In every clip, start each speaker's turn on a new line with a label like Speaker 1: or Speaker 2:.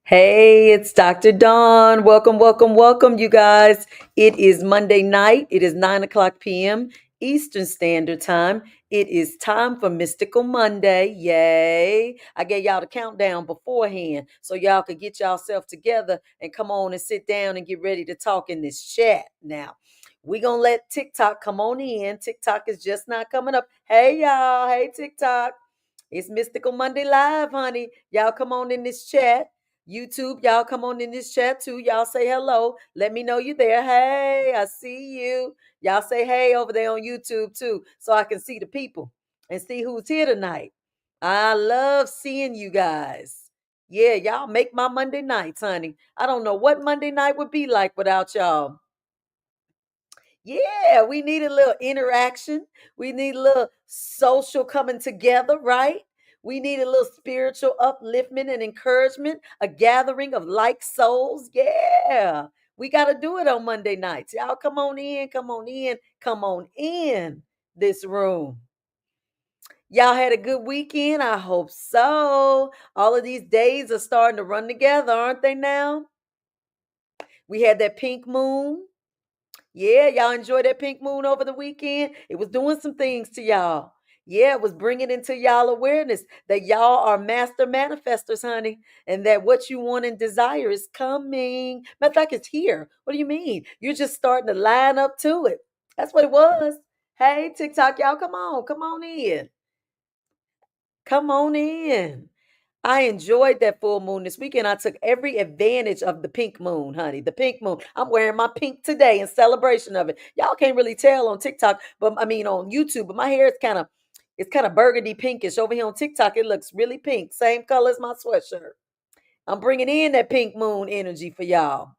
Speaker 1: Hey, it's Dr. Dawn. Welcome, welcome, welcome, you guys. It is Monday night. It is 9 o'clock p.m. Eastern Standard Time. It is time for Mystical Monday. Yay. I gave y'all the countdown beforehand so y'all could get yourself together and come on and sit down and get ready to talk in this chat. Now, we going to let TikTok come on in. TikTok is just not coming up. Hey, y'all. Hey, TikTok. It's Mystical Monday Live, honey. Y'all come on in this chat. YouTube, y'all come on in this chat too. Y'all say hello. Let me know you're there. Hey, I see you. Y'all say hey over there on YouTube too, so I can see the people and see who's here tonight. I love seeing you guys. Yeah, y'all make my Monday nights, honey. I don't know what Monday night would be like without y'all. Yeah, we need a little interaction. We need a little social coming together, right? We need a little spiritual upliftment and encouragement, a gathering of like souls. Yeah, we got to do it on Monday nights. Y'all come on in, come on in, come on in this room. Y'all had a good weekend? I hope so. All of these days are starting to run together, aren't they now? We had that pink moon. Yeah, y'all enjoyed that pink moon over the weekend. It was doing some things to y'all. Yeah, it was bringing into y'all awareness that y'all are master manifestors, honey, and that what you want and desire is coming. Matter of fact, it's here. What do you mean? You're just starting to line up to it. That's what it was. Hey, TikTok, y'all, come on in. Come on in. I enjoyed that full moon this weekend. I took every advantage of the pink moon, honey. The pink moon. I'm wearing my pink today in celebration of it. Y'all can't really tell on TikTok, but I mean on YouTube, but my hair is kind of burgundy pinkish. Over here on TikTok, it looks really pink. Same color as my sweatshirt. I'm bringing in that pink moon energy for y'all.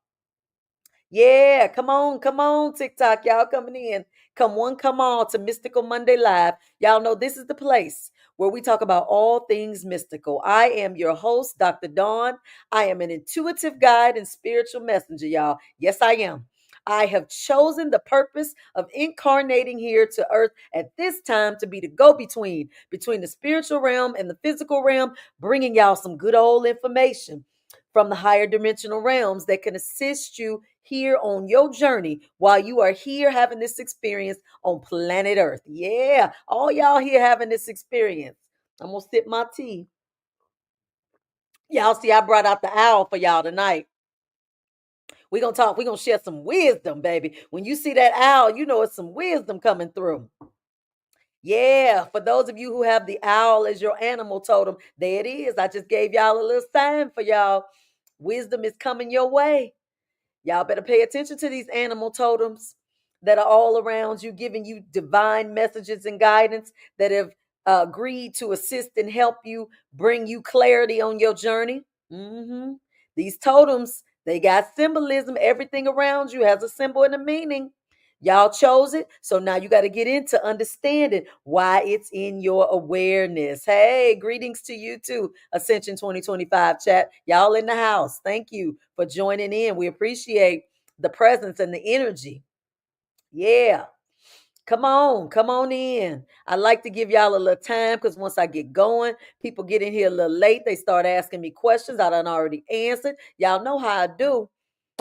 Speaker 1: Yeah, come on, TikTok. Y'all coming in. Come one, come all to Mystical Monday Live. Y'all know this is the place where we talk about all things mystical. I am your host, Dr. Dawn. I am an intuitive guide and spiritual messenger, y'all. Yes, I am. I have chosen the purpose of incarnating here to earth at this time to be the go between the spiritual realm and the physical realm, bringing y'all some good old information from the higher dimensional realms that can assist you here on your journey while you are here having this experience on planet Earth. Yeah, all y'all here having this experience. I'm gonna sip my tea. Y'all see, I brought out the owl for y'all tonight. We're gonna talk, we're gonna share some wisdom, baby. When you see that owl, you know it's some wisdom coming through. Yeah, for those of you who have the owl as your animal totem, there it is. I just gave y'all a little sign for y'all. Wisdom is coming your way. Y'all better pay attention to these animal totems that are all around you, giving you divine messages and guidance that have agreed to assist and help you bring you clarity on your journey. hmm These totems, they got symbolism. Everything around you has a symbol and a meaning. Y'all chose it, so now you got to get into understanding why it's in your awareness. Hey, greetings to you too, Ascension 2025 chat. Y'all in the house. Thank you for joining in. We appreciate the presence and the energy. Yeah. Come on in. I like to give y'all a little time because once I get going, people get in here a little late. They start asking me questions I done already answered. Y'all know how I do.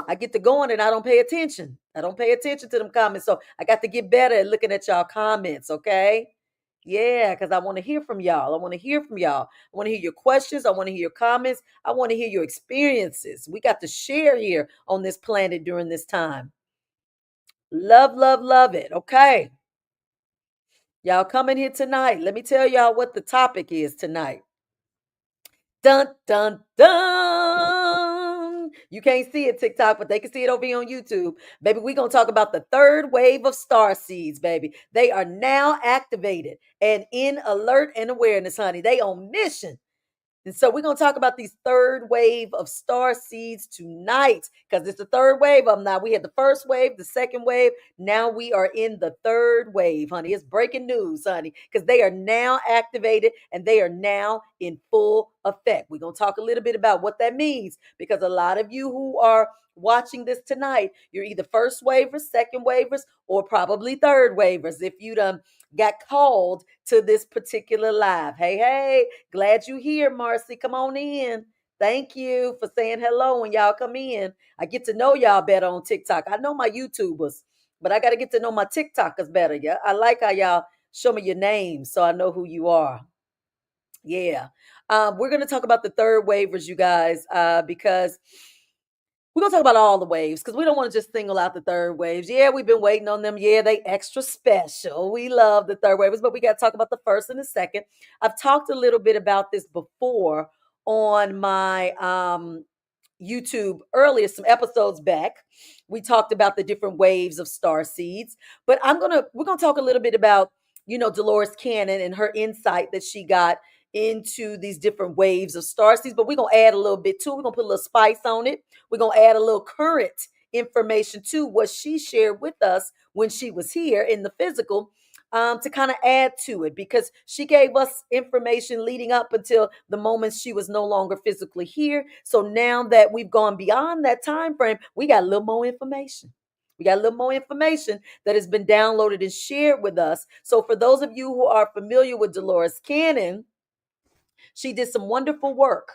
Speaker 1: I get to going and I don't pay attention. I don't pay attention to them comments. So I got to get better at looking at y'all comments, okay? Yeah, because I want to hear from y'all. I want to hear from y'all. I want to hear your questions. I want to hear your comments. I want to hear your experiences. We got to share here on this planet during this time. Love, love, love it. Okay. Y'all come in here tonight. Let me tell y'all what the topic is tonight. Dun dun dun. You can't see it TikTok, but they can see it over here on YouTube. Baby, we're gonna talk about the third wave of star seeds, baby. They are now activated and in alert and awareness, honey. They on mission. And so we're going to talk about these third wave of star seeds tonight because it's the third wave of them now. We had the first wave, the second wave. Now we are in the third wave, honey. It's breaking news, honey, because they are now activated and they are now in full effect. We're going to talk a little bit about what that means because a lot of you who are watching this tonight, you're either first wavers, second wavers, or probably third wavers if you done got called to this particular live. Hey, hey, glad you here, Marcy. Come on in. Thank you for saying hello when y'all come in. I get to know y'all better on TikTok. I know my YouTubers, but I got to get to know my TikTokers better. Yeah, I like how y'all show me your names so I know who you are. Yeah. We're going to talk about the third waivers, you guys, because we're gonna talk about all the waves because we don't want to just single out the third waves. Yeah, we've been waiting on them. Yeah, they extra special. We love the third waves, but we got to talk about the first and the second. I've talked a little bit about this before on my YouTube earlier, some episodes back. We talked about the different waves of star seeds, but we're gonna talk a little bit about Dolores Cannon and her insight that she got into these different waves of star seeds. But we're gonna add a little bit too. We're gonna put a little spice on it. We're going to add a little current information to what she shared with us when she was here in the physical, to kind of add to it, because she gave us information leading up until the moment she was no longer physically here. So now that we've gone beyond that time frame, we got a little more information. We got a little more information that has been downloaded and shared with us. So for those of you who are familiar with Dolores Cannon, she did some wonderful work.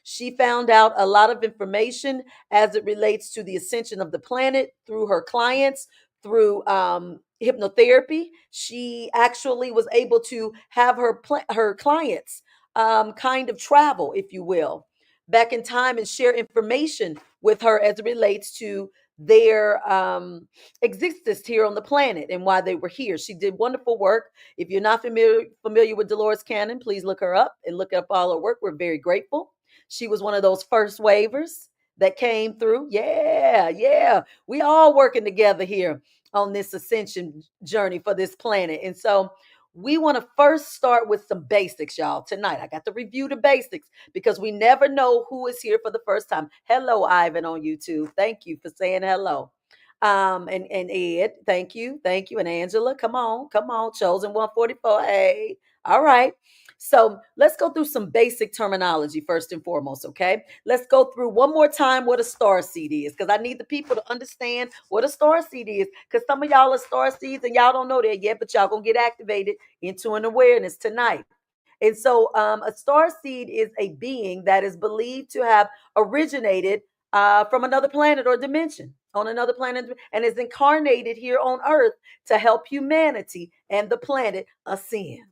Speaker 1: She found out a lot of information as it relates to the ascension of the planet through her clients, through hypnotherapy. She actually was able to have her clients kind of travel, if you will, back in time and share information with her as it relates to their existence here on the planet and why they were here. She did wonderful work. If you're not familiar with Dolores Cannon, please look her up and look up all her work. We're very grateful. She was one of those first waivers that came through. Yeah, yeah. We all working together here on this ascension journey for this planet. And so we want to first start with some basics, y'all. Tonight, I got to review the basics because we never know who is here for the first time. Hello, Ivan on YouTube. Thank you for saying hello. And Ed, thank you, and Angela, come on, chosen 144. Hey, all right. So let's go through some basic terminology first and foremost, okay? Let's go through one more time what a star seed is, because I need the people to understand what a star seed is, because some of y'all are star seeds and y'all don't know that yet, but y'all gonna get activated into an awareness tonight. And so a star seed is a being that is believed to have originated from another planet or dimension, on another planet, and is incarnated here on Earth to help humanity and the planet ascend.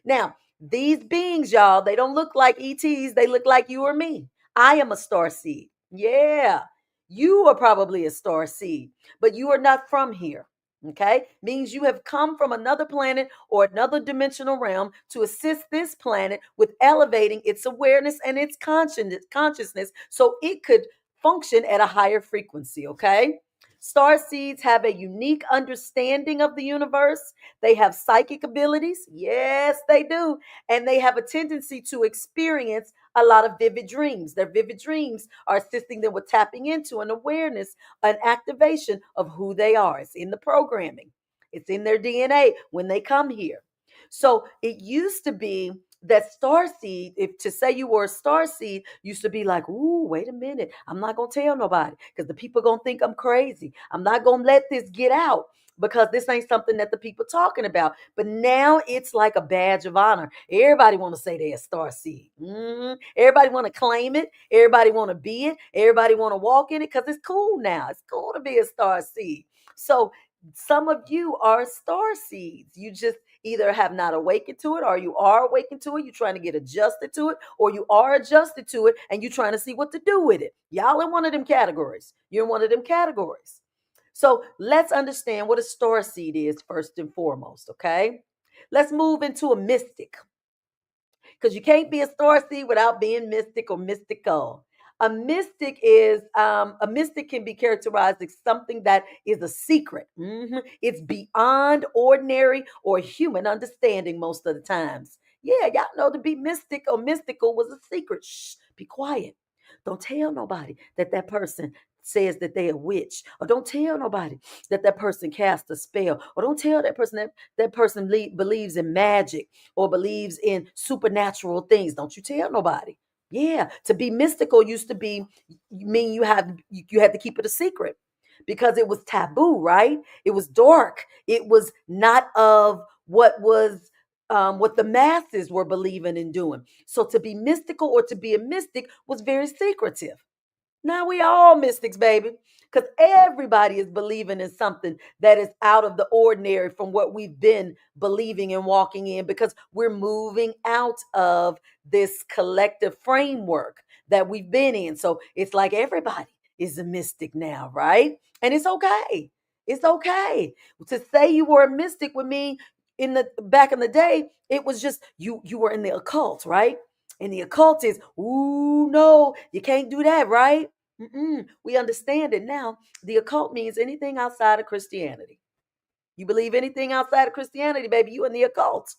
Speaker 1: Now, these beings, y'all, they don't look like ETs. They look like you or me. I am a star seed. Yeah. You are probably a star seed, but you are not from here. Okay, means you have come from another planet or another dimensional realm to assist this planet with elevating its awareness and its consciousness so it could function at a higher frequency. Okay, star seeds have a unique understanding of the universe. They have psychic abilities. Yes, they do. And they have a tendency to experience a lot of vivid dreams. Their vivid dreams are assisting them with tapping into an awareness, an activation of who they are. It's in the programming, it's in their DNA when they come here. So it used to be that star seed, if to say you were a star seed, used to be like, ooh, wait a minute. I'm not going to tell nobody because the people going to think I'm crazy. I'm not going to let this get out because this ain't something that the people talking about. But now it's like a badge of honor. Everybody want to say they're a star seed. Everybody want to claim it. Everybody want to be it. Everybody want to walk in it because it's cool now. It's cool to be a star seed. So some of you are star seeds. You just either have not awakened to it, or you are awakened to it. You're trying to get adjusted to it, or you are adjusted to it and you're trying to see what to do with it. Y'all in one of them categories. You're in one of them categories. So let's understand what a star seed is first and foremost, okay? Let's move into a mystic, because you can't be a star seed without being mystic or mystical. A mystic can be characterized as something that is a secret. It's beyond ordinary or human understanding most of the times. Yeah, y'all know to be mystic or mystical was a secret. Shh, be quiet. Don't tell nobody that that person says that they're a witch, or don't tell nobody that that person cast a spell, or don't tell that person that that person believes in magic or believes in supernatural things. Don't you tell nobody. Yeah, to be mystical used to be mean you had to keep it a secret because it was taboo, right? It was dark. It was not of what was what the masses were believing and doing. So to be mystical or to be a mystic was very secretive. Now we all mystics, baby, because everybody is believing in something that is out of the ordinary from what we've been believing and walking in, because we're moving out of this collective framework that we've been in. So it's like everybody is a mystic now, right? And it's okay. It's okay to say you were a mystic with me in the back in the day. It was just you were in the occult, right? And the occult is, ooh, no, you can't do that, right? We understand it now. The occult means anything outside of Christianity. You believe anything outside of Christianity, baby, you in the occult.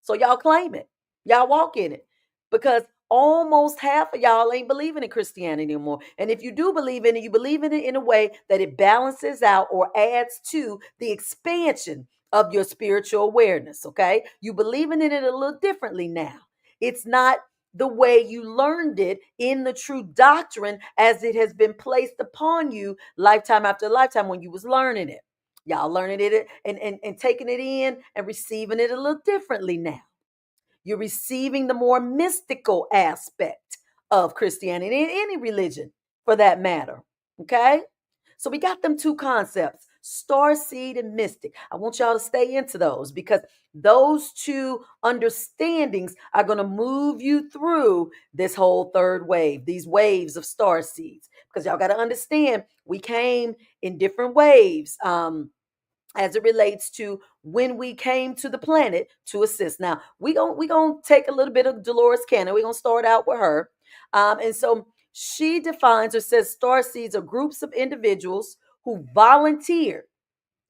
Speaker 1: So y'all claim it. Y'all walk in it. Because almost half of y'all ain't believing in Christianity anymore. And if you do believe in it, you believe in it in a way that it balances out or adds to the expansion of your spiritual awareness. Okay. You believing in it a little differently now. It's not the way you learned it in the true doctrine as it has been placed upon you lifetime after lifetime when you was learning it. Y'all learning it and taking it in and receiving it a little differently now. You're receiving the more mystical aspect of Christianity, in any religion for that matter. Okay? So we got them two concepts, star seed and mystic. I want y'all to stay into those because those two understandings are going to move you through this whole third wave, these waves of star seeds. Because y'all got to understand, we came in different waves. As it relates to when we came to the planet to assist. Now we gonna take a little bit of Dolores Cannon. We're gonna start out with her, and so she defines or says star seeds are groups of individuals who volunteered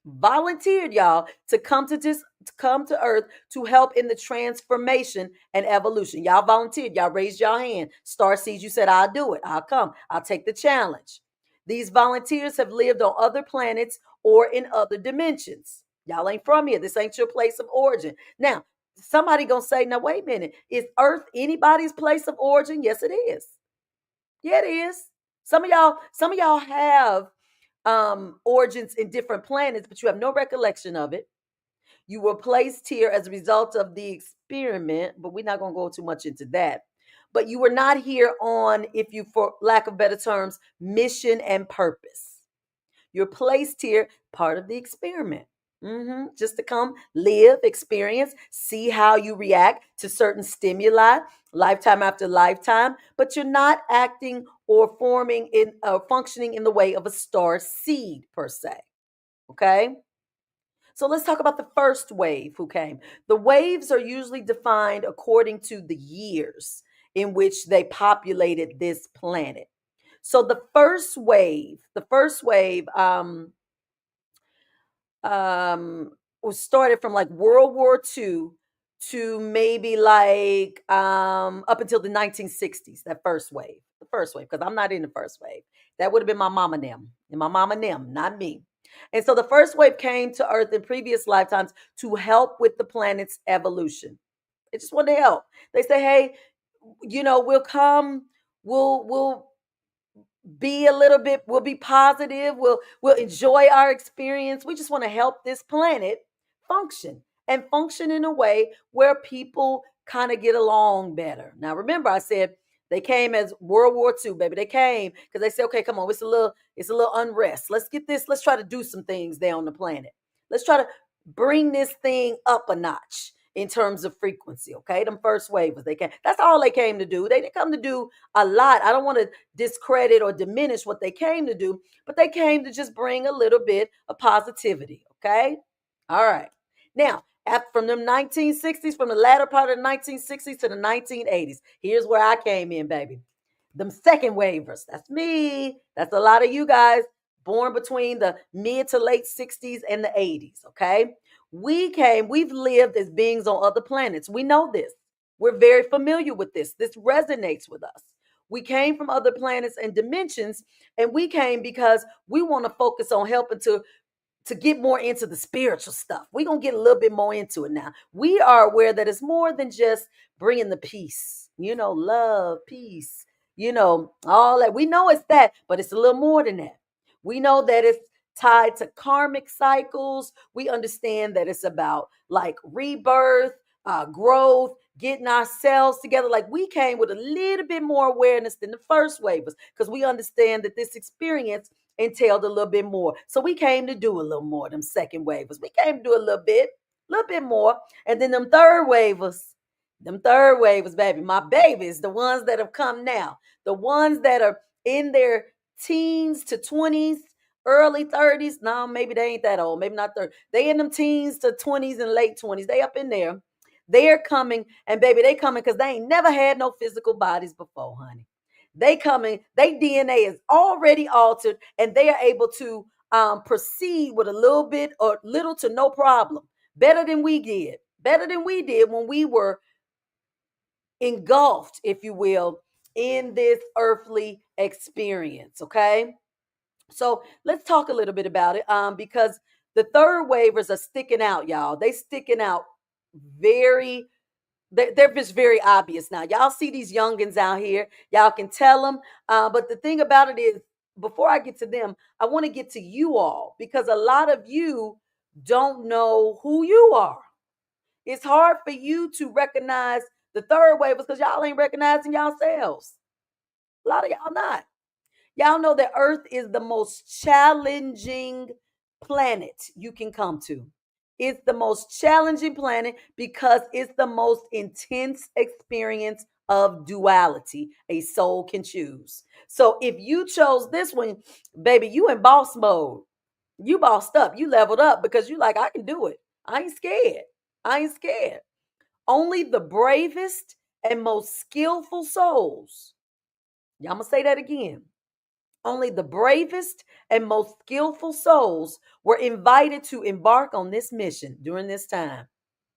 Speaker 1: y'all to come to earth to help in the transformation and evolution. Y'all volunteered. Y'all raised your hand. Star seeds, you said, I'll do it. I'll come. I'll take the challenge. These volunteers have lived on other planets or in other dimensions. Y'all ain't from here. This ain't your place of origin. Now, somebody gonna say, now wait a minute, is earth anybody's place of origin? Yes, it is. Yeah, it is. Some of y'all have origins in different planets, but you have no recollection of it. You were placed here as a result of the experiment, but we're not going to go too much into that. But you were not here on, if you, for lack of better terms, mission and purpose. You're placed here, part of the experiment. Just to come live, experience, see how you react to certain stimuli, lifetime after lifetime. But you're not acting or forming in functioning in the way of a star seed per se. Okay. So let's talk about the first wave who came. The waves are usually defined according to the years in which they populated this planet. So the first wave was started from like World War II to maybe like up until the 1960s. That first wave, because I'm not in the first wave. That would have been my mama them and my mama them, not me. And so the first wave came to Earth in previous lifetimes to help with the planet's evolution. They just want to help. They say, hey, we'll come, we'll be a little bit, we'll be positive, we'll enjoy our experience. We just want to help this planet function and function in a way where people kind of get along better. Now remember, I said they came as World War II, baby. They came because they said, okay, come on, it's a little unrest. Let's try to do some things there on the planet. Let's try to bring this thing up a notch in terms of frequency. Okay, them first wavers, they came. That's all they came to do. They didn't come to do a lot. I don't want to discredit or diminish what they came to do, but they came to just bring a little bit of positivity. Okay, all right. Now, from the 1960s, from the latter part of the 1960s to the 1980s, here's where I came in, baby. Them second wavers. That's me. That's a lot of you guys born between the mid to late 60s and the 80s. Okay. We've lived as beings on other planets. We know this. We're very familiar with this. This resonates with us. We came from other planets and dimensions, and we came because we want to focus on helping to get more into the spiritual stuff. We're going to get a little bit more into it now. We are aware that it's more than just bringing the peace, love, peace, all that. We know it's that, but it's a little more than that. We know that it's tied to karmic cycles. We understand that it's about like rebirth, growth, getting ourselves together. Like we came with a little bit more awareness than the first wavers because we understand that this experience entailed a little bit more. So we came to do a little more. Them second wavers, we came to do a little bit more, and then them third wavers, baby, my babies, the ones that have come now, the ones that are in their teens to 20s, early 30s. No, maybe they ain't that old. Maybe not 30. They in them teens to 20s and late 20s. They up in there. They're coming, and baby, they coming because they ain't never had no physical bodies before, honey. They coming, they DNA is already altered, and they are able to proceed with a little bit or little to no problem. Better than we did. Better than we did when we were engulfed, if you will, in this earthly experience. Okay. So let's talk a little bit about it. Because the third waivers are sticking out, y'all. They sticking out very, they're just very obvious now. Y'all see these youngins out here. Y'all can tell them. But the thing about it is, before I get to them, I want to get to you all because a lot of you don't know who you are. It's hard for you to recognize the third waivers because y'all ain't recognizing yourselves. A lot of y'all not. Y'all know that Earth is the most challenging planet you can come to. It's the most challenging planet because it's the most intense experience of duality a soul can choose. So if you chose this one, baby, you in boss mode. You bossed up. You leveled up because you like, I can do it. I ain't scared. I ain't scared. Only the bravest and most skillful souls. Y'all, I'm going to say that again. Only the bravest and most skillful souls were invited to embark on this mission during this time.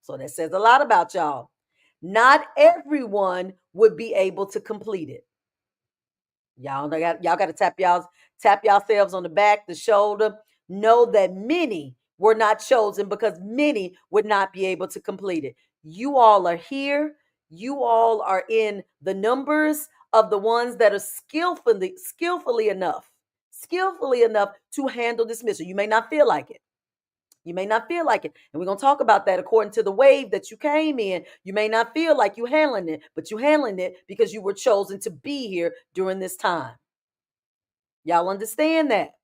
Speaker 1: So that says a lot about y'all. Not everyone would be able to complete it. Y'all got to tap yourselves on the back, the shoulder. Know that many were not chosen because many would not be able to complete it. You all are here. You all are in the numbers of the ones that are skillfully enough to handle this mission. You may not feel like it. You may not feel like it. And we're going to talk about that according to the wave that you came in. You may not feel like you're handling it, but you're handling it because you were chosen to be here during this time. Y'all understand that?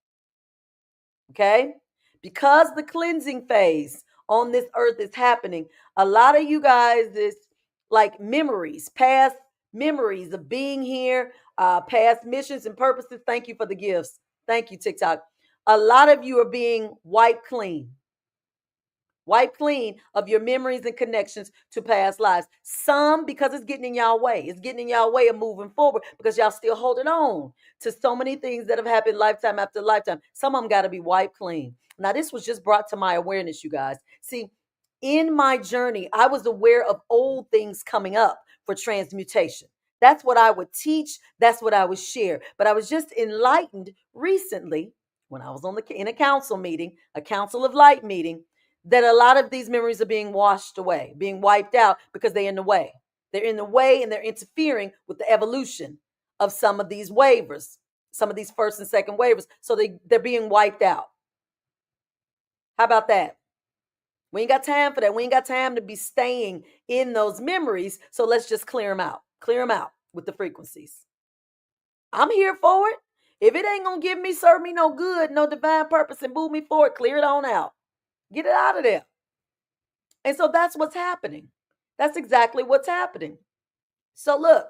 Speaker 1: Okay? Because the cleansing phase on this earth is happening, a lot of you guys is like memories, past memories of being here, past missions and purposes. Thank you for the gifts. Thank you, TikTok. A lot of you are being wiped clean. Wipe clean of your memories and connections to past lives. Some because it's getting in y'all way. It's getting in y'all way of moving forward because y'all still holding on to so many things that have happened lifetime after lifetime. Some of them got to be wiped clean. Now, this was just brought to my awareness, you guys. See, in my journey, I was aware of old things coming up for transmutation. That's what I would teach. That's what I would share. But I was just enlightened recently when I was in a council meeting, a council of light meeting, that a lot of these memories are being washed away, being wiped out because they're in the way. They're in the way and they're interfering with the evolution of some of these waivers, some of these first and second waivers. So they're being wiped out. How about that? We ain't got time for that. We ain't got time to be staying in those memories. So let's just clear them out. Clear them out with the frequencies. I'm here for it. If it ain't going to serve me no good, no divine purpose and move me forward, clear it on out. Get it out of there. And so that's what's happening. That's exactly what's happening. So look,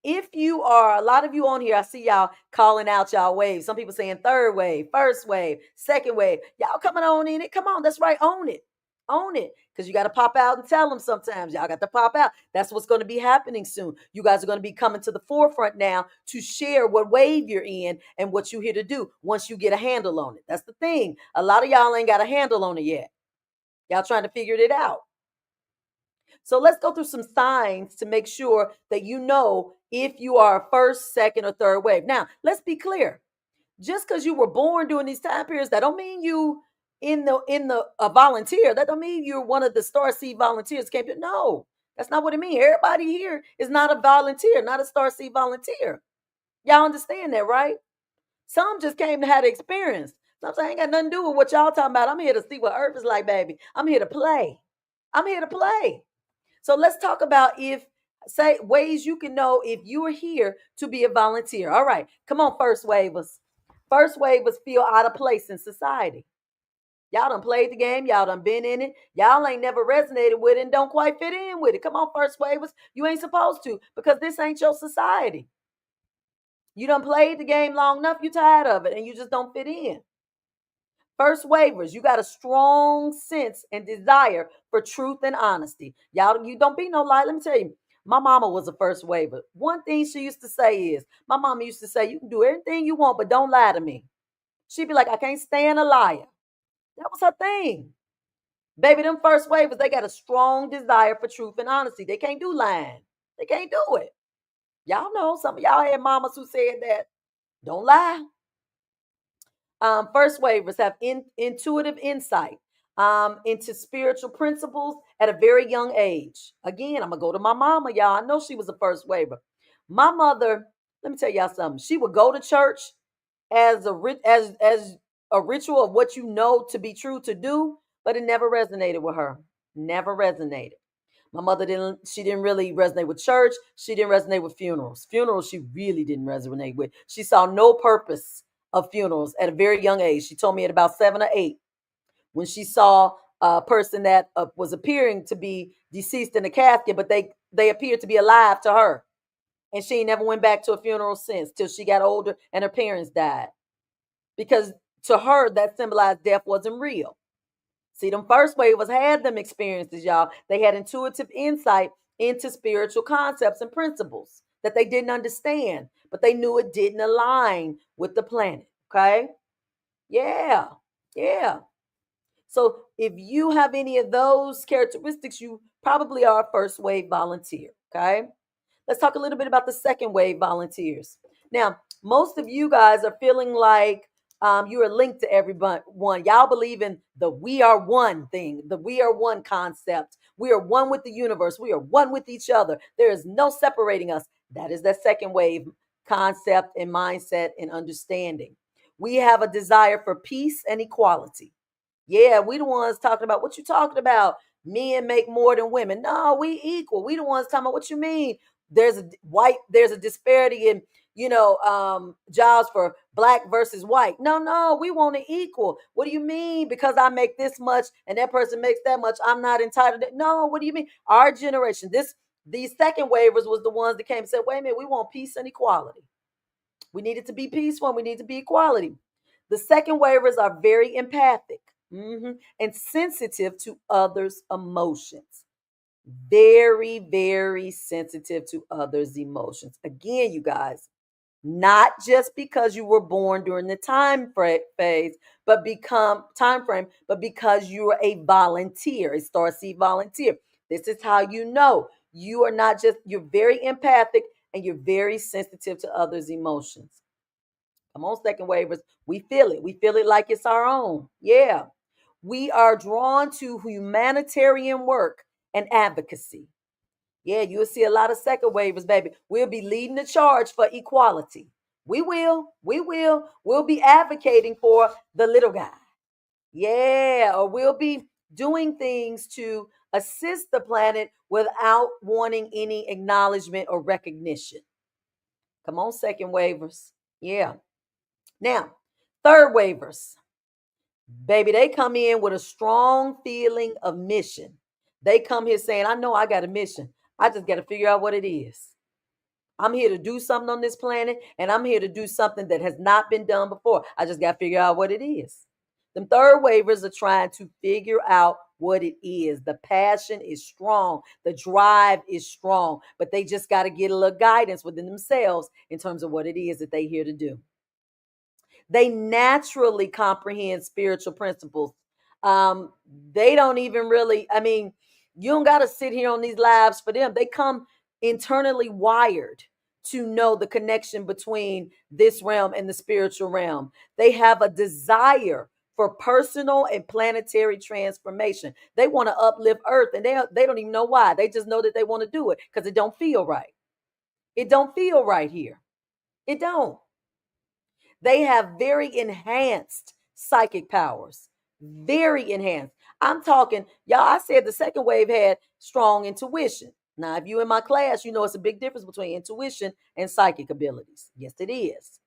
Speaker 1: if you are, a lot of you on here, I see y'all calling out y'all waves. Some people saying third wave, first wave, second wave. Y'all coming on in it. Come on, that's right. Own it. Own it. Because you got to pop out and tell them sometimes. Y'all got to pop out. That's what's going to be happening soon. You guys are going to be coming to the forefront now to share what wave you're in and what you're here to do once you get a handle on it. That's the thing. A lot of y'all ain't got a handle on it yet. Y'all trying to figure it out. So let's go through some signs to make sure that you know if you are a first, second, or third wave. Now, let's be clear. Just because you were born during these time periods, that don't mean you in the a volunteer. That don't mean you're one of the Starseed volunteers. No, that's not what it means. Everybody here is not a volunteer, not a Starseed volunteer. Y'all understand that, right? Some just came to have the experience. Some say, I ain't got nothing to do with what y'all talking about. I'm here to see what Earth is like, baby. I'm here to play. I'm here to play. So let's talk about say ways you can know if you are here to be a volunteer. All right, come on, first wavers. First wavers feel out of place in society. Y'all done played the game. Y'all done been in it. Y'all ain't never resonated with it and don't quite fit in with it. Come on, first wavers. You ain't supposed to because this ain't your society. You done played the game long enough. You tired of it and you just don't fit in. First wavers, you got a strong sense and desire for truth and honesty. Y'all, you don't be no lie. Let me tell you, my mama was a first waver. One thing she used to say is, my mama used to say, you can do everything you want, but don't lie to me. She'd be like, I can't stand a liar. That was her thing. Baby, them first wavers, they got a strong desire for truth and honesty. They can't do lying. They can't do it. Y'all know some of y'all had mamas who said that. Don't lie. First wavers have intuitive insight into spiritual principles at a very young age. Again, I'm gonna go to my mama, y'all. I know she was a first waver. My mother, let me tell y'all something. She would go to church as as a ritual of what you know to be true to do, but it never resonated with her. Never resonated. My mother didn't, she didn't really resonate with church. She didn't resonate with funerals. Funerals, she really didn't resonate with. She saw no purpose of funerals at a very young age. She told me at about 7 or 8 when she saw a person that was appearing to be deceased in a casket, but they appeared to be alive to her. And she never went back to a funeral since till she got older and her parents died. Because to her, that symbolized death wasn't real. See, them first wavers had them experiences, y'all. They had intuitive insight into spiritual concepts and principles that they didn't understand, but they knew it didn't align with the planet. Okay. Yeah. Yeah. So if you have any of those characteristics, you probably are a first wave volunteer. Okay. Let's talk a little bit about the second wave volunteers. Now, most of you guys are feeling like you are linked to everyone. Y'all believe in the we are one thing, the we are one concept. We are one with the universe. We are one with each other. There is no separating us. That is that second wave concept and mindset and understanding. We have a desire for peace and equality. Yeah, we the ones talking about what you talking about. Men make more than women. No, we equal. We the ones talking about what you mean. There's a disparity in jobs for black versus white. No, we want to equal. What do you mean? Because I make this much and that person makes that much, I'm not entitled to. No, what do you mean? Our generation, these second waivers was the ones that came and said, wait a minute, we want peace and equality. We need it to be peaceful and we need to be equality. The second waivers are very empathic and sensitive to others' emotions. Very, very sensitive to others' emotions. Again, you guys, not just because you were born during the phase, but because you are a volunteer, a Starseed volunteer. This is how you know you are not just, you're very empathic and you're very sensitive to others' emotions. Come on, second waivers. We feel it. We feel it like it's our own. Yeah. We are drawn to humanitarian work and advocacy. Yeah, you'll see a lot of second waivers, baby. We'll be leading the charge for equality. We will. We will. We'll be advocating for the little guy. Yeah, or we'll be doing things to assist the planet without wanting any acknowledgement or recognition. Come on, second waivers. Yeah. Now, third waivers. Baby, they come in with a strong feeling of mission. They come here saying, I know I got a mission. I just got to figure out what it is. I'm here to do something on this planet, and I'm here to do something that has not been done before. I just got to figure out what it is. Them third waivers are trying to figure out what it is. The passion is strong. The drive is strong, but they just got to get a little guidance within themselves in terms of what it is that they're here to do. They naturally comprehend spiritual principles. Um, they don't even really, I mean, you don't got to sit here on these lives for them. They come internally wired to know the connection between this realm and the spiritual realm. They have a desire for personal and planetary transformation. They want to uplift Earth, and they don't even know why. They just know that they want to do it because it don't feel right. It don't feel right here. It don't. They have very enhanced psychic powers. Very enhanced. I'm talking, y'all. I said the second wave had strong intuition. Now, if you in my class, you know it's a big difference between intuition and psychic abilities. Yes, it is.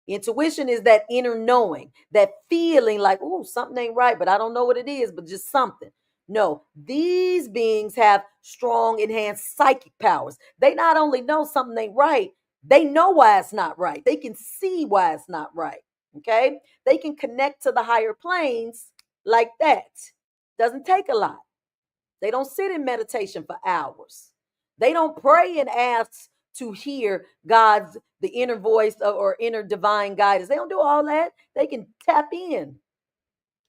Speaker 1: Intuition is that inner knowing, that feeling like, oh, something ain't right, but I don't know what it is, but just something. No, these beings have strong, enhanced psychic powers. They not only know something ain't right, they know why it's not right. They can see why it's not right. Okay? They can connect to the higher planes like that. Doesn't take a lot. They don't sit in meditation for hours. They don't pray and ask to hear God's the inner voice or inner divine guidance. They don't do all that. They can tap in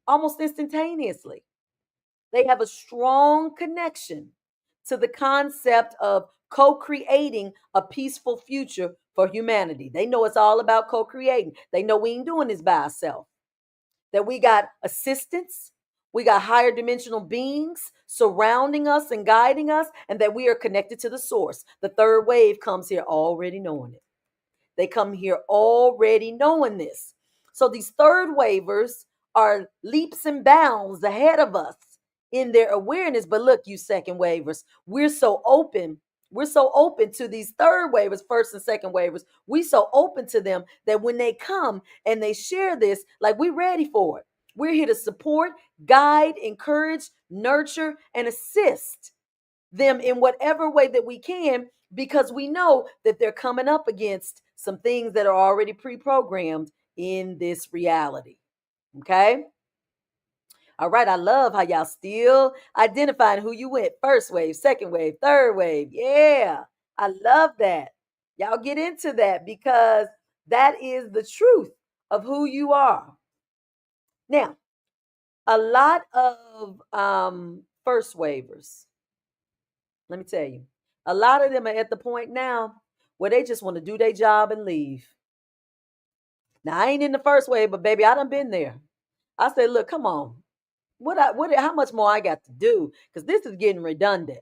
Speaker 1: almost instantaneously. They have a strong connection to the concept of co-creating a peaceful future for humanity. They know it's all about co-creating. They know we ain't doing this by ourselves. That we got assistance, we got higher dimensional beings surrounding us and guiding us, and that we are connected to the source. The third wave comes here already knowing it. They come here already knowing this. So these third wavers are leaps and bounds ahead of us in their awareness. But look, you second wavers, we're so open. We're so open to these third wavers, first and second wavers. We so open to them that when they come and they share this, like we're ready for it. We're here to support, guide, encourage, nurture, and assist them in whatever way that we can, because we know that they're coming up against some things that are already pre-programmed in this reality. Okay. All right. I love how y'all still identifying who you went. First wave, second wave, third wave. Yeah. I love that. Y'all get into that because that is the truth of who you are. Now, a lot of first wavers, let me tell you, a lot of them are at the point now where they just want to do their job and leave. Now I ain't in the first wave, but baby, I done been there. I said, look, come on. How much more I got to do? Because this is getting redundant.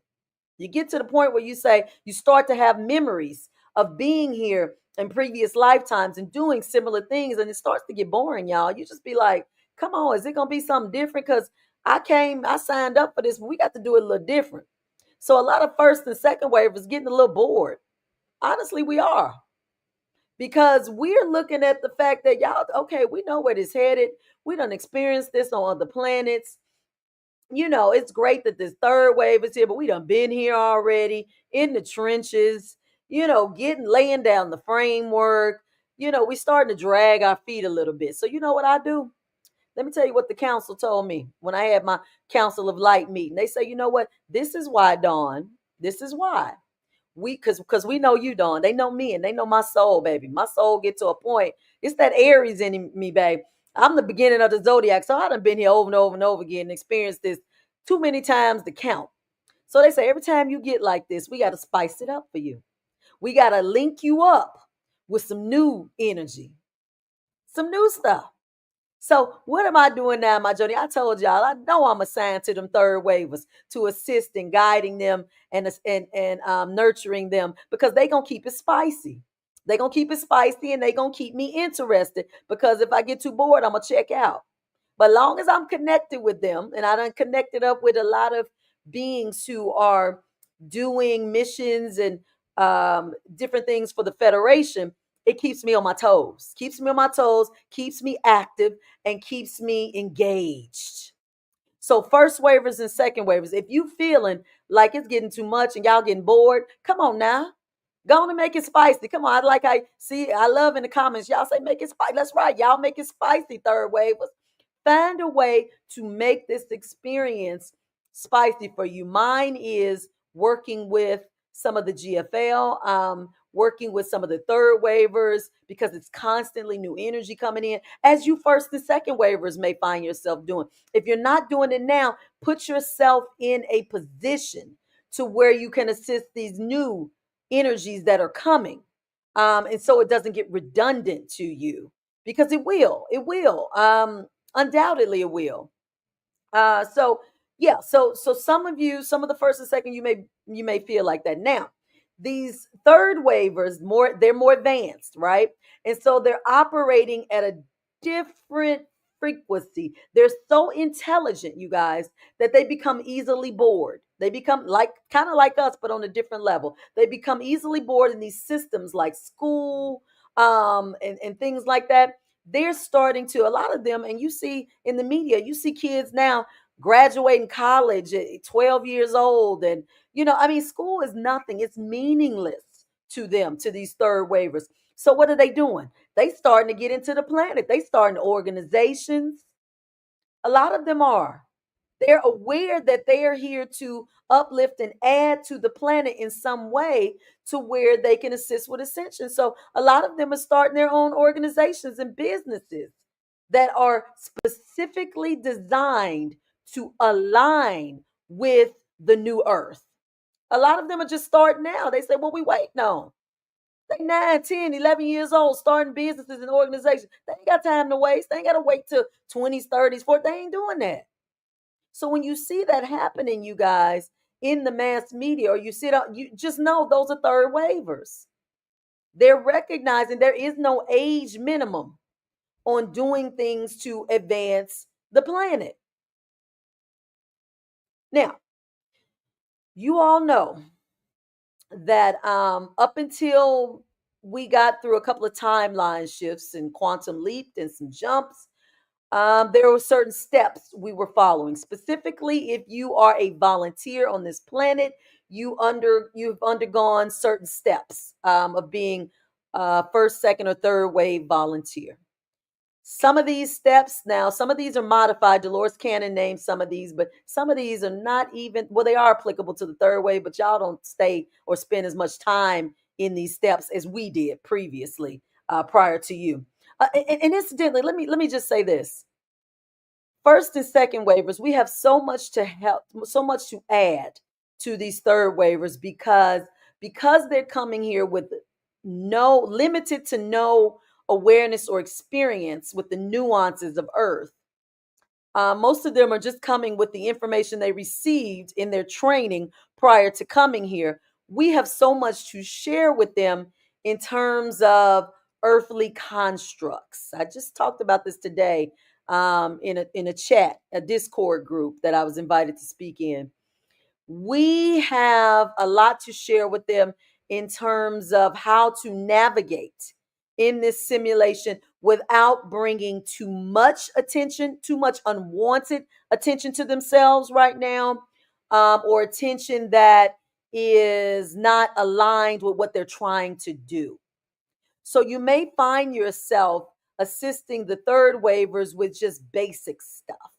Speaker 1: You get to the point where you say you start to have memories of being here in previous lifetimes and doing similar things, and it starts to get boring, y'all. You just be like, come on, is it gonna be something different? Because I signed up for this, but we got to do it a little different. So a lot of first and second wavers getting a little bored. Honestly, we are. Because we're looking at the fact that y'all, okay, we know where this headed. We done experienced this on other planets. You know, it's great that this third wave is here, but we done been here already in the trenches, getting laying down the framework. We starting to drag our feet a little bit. So you know what I do? Let me tell you what the council told me when I had my Council of Light meeting. They say, you know what? This is why, Dawn. This is why. Because we know you, Dawn. They know me and they know my soul, baby. My soul get to a point. It's that Aries in me, babe. I'm the beginning of the zodiac. So I done been here over and over and over again and experienced this too many times to count. So they say every time you get like this, we got to spice it up for you. We got to link you up with some new energy, some new stuff. So what am I doing now, my journey? I told y'all, I know I'm assigned to them third wavers to assist in guiding them and nurturing them, because they gonna keep it spicy. They gonna keep it spicy and they gonna keep me interested, because if I get too bored, I'm gonna check out. But long as I'm connected with them, and I done connected up with a lot of beings who are doing missions and different things for the Federation, it keeps me on my toes, keeps me active, and keeps me engaged. So first waivers and second waivers, if you feeling like it's getting too much and y'all getting bored, come on now. Go on and make it spicy. Come on. I love in the comments. Y'all say make it spicy. That's right. Y'all make it spicy, third waivers. Find a way to make this experience spicy for you. Mine is working with some of the GFL, working with some of the third waivers, because it's constantly new energy coming in, as you first and second waivers may find yourself doing. If you're not doing it now, put yourself in a position to where you can assist these new energies that are coming. And so it doesn't get redundant to you, because it will. Undoubtedly it will. So yeah, so some of you, some of the first and second, you may feel like that. Now, these third waivers, they're more advanced, right? And so they're operating at a different frequency. They're so intelligent, you guys, that they become easily bored. They become like kind of like us, but on a different level. They become easily bored in these systems like school, and things like that. They're starting to, a lot of them, and you see in the media, you see kids now graduating college at 12 years old. And, I mean, school is nothing, it's meaningless to them, to these third wavers. So what are they doing? They starting to get into the planet. They starting organizations. A lot of them are. They're aware that they are here to uplift and add to the planet in some way to where they can assist with ascension. So a lot of them are starting their own organizations and businesses that are specifically designed to align with the new earth. A lot of them are just starting now. They say, "Well, we waiting on." They 9, 10, 11 years old, starting businesses and organizations. They ain't got time to waste. They ain't got to wait till 20s, 30s, 40s. They ain't doing that. So when you see that happening, you guys, in the mass media, or you see it, you just know those are third wavers. They're recognizing there is no age minimum on doing things to advance the planet. Now, you all know that up until we got through a couple of timeline shifts and quantum leaped and some jumps, there were certain steps we were following. Specifically, if you are a volunteer on this planet, you've undergone certain steps of being first, second, or third wave volunteer. Some of these steps, now, some of these are modified. Dolores Cannon named some of these, but some of these are not even, well, they are applicable to the third wave, but y'all don't stay or spend as much time in these steps as we did previously, prior to you. And incidentally, let me just say this. First and second waivers, we have so much to help, so much to add to these third waivers because they're coming here with no limited to no awareness or experience with the nuances of Earth. Most of them are just coming with the information they received in their training prior to coming here. We have so much to share with them in terms of earthly constructs. I just talked about this today in a chat, a Discord group that I was invited to speak in. We have a lot to share with them in terms of how to navigate in this simulation without bringing too much attention, too much unwanted attention to themselves right now, or attention that is not aligned with what they're trying to do. So you may find yourself assisting the third waivers with just basic stuff,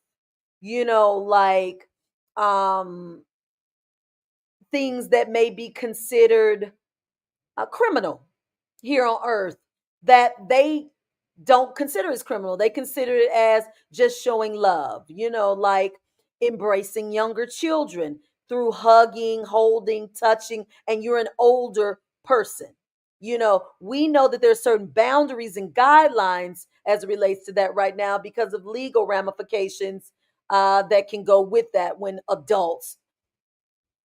Speaker 1: like um, things that may be considered a criminal here on earth that they don't consider as criminal. They consider it as just showing love, like embracing younger children through hugging, holding, touching, and you're an older person. We know that there's certain boundaries and guidelines as it relates to that right now because of legal ramifications that can go with that when adults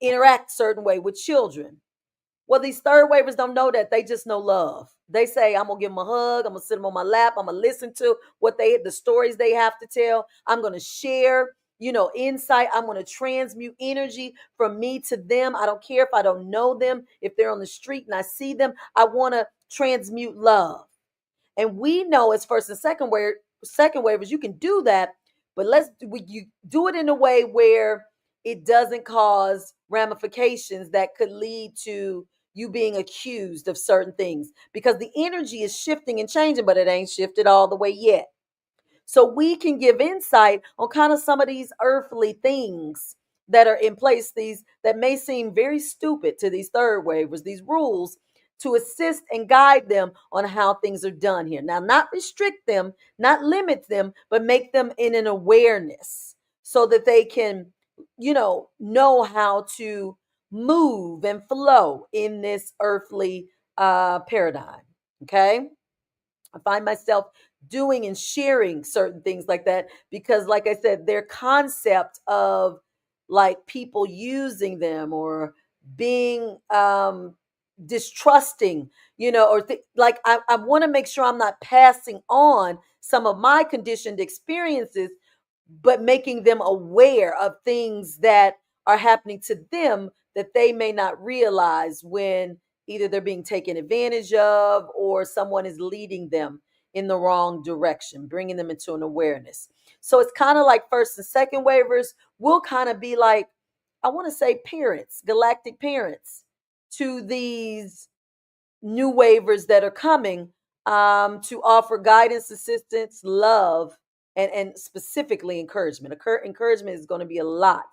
Speaker 1: interact certain way with children. Well, these third wavers don't know that. They just know love. They say, I'm gonna give them a hug, I'm gonna sit them on my lap, I'm gonna listen to the stories they have to tell. I'm gonna share, insight. I'm gonna transmute energy from me to them. I don't care if I don't know them, if they're on the street and I see them, I wanna transmute love. And we know as first and second waivers, you can do that, but you do it in a way where it doesn't cause ramifications that could lead to you being accused of certain things because the energy is shifting and changing, but it ain't shifted all the way yet. So we can give insight on kind of some of these earthly things that are in place, these that may seem very stupid to these third waivers, these rules to assist and guide them on how things are done here. Now, not restrict them, not limit them, but make them in an awareness so that they can, know how to move and flow in this earthly paradigm. Okay. I find myself doing and sharing certain things like that because, like I said, their concept of like people using them or being distrusting, or like I want to make sure I'm not passing on some of my conditioned experiences, but making them aware of things that are happening to them that they may not realize when either they're being taken advantage of or someone is leading them in the wrong direction, bringing them into an awareness. So it's kind of like first and second waivers will kind of be like, I want to say parents, galactic parents to these new waivers that are coming, to offer guidance, assistance, love, and specifically encouragement. Encouragement is going to be a lot.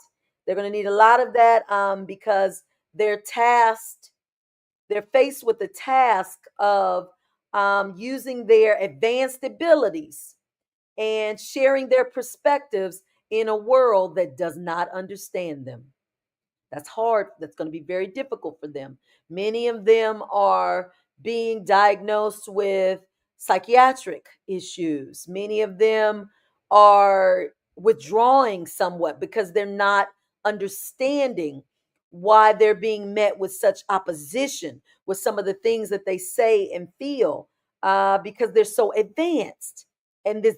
Speaker 1: They're going to need a lot of that, because they're tasked, they're faced with the task of using their advanced abilities and sharing their perspectives in a world that does not understand them. That's hard. That's going to be very difficult for them. Many of them are being diagnosed with psychiatric issues. Many of them are withdrawing somewhat because they're not understanding why they're being met with such opposition with some of the things that they say and feel, because they're so advanced. And this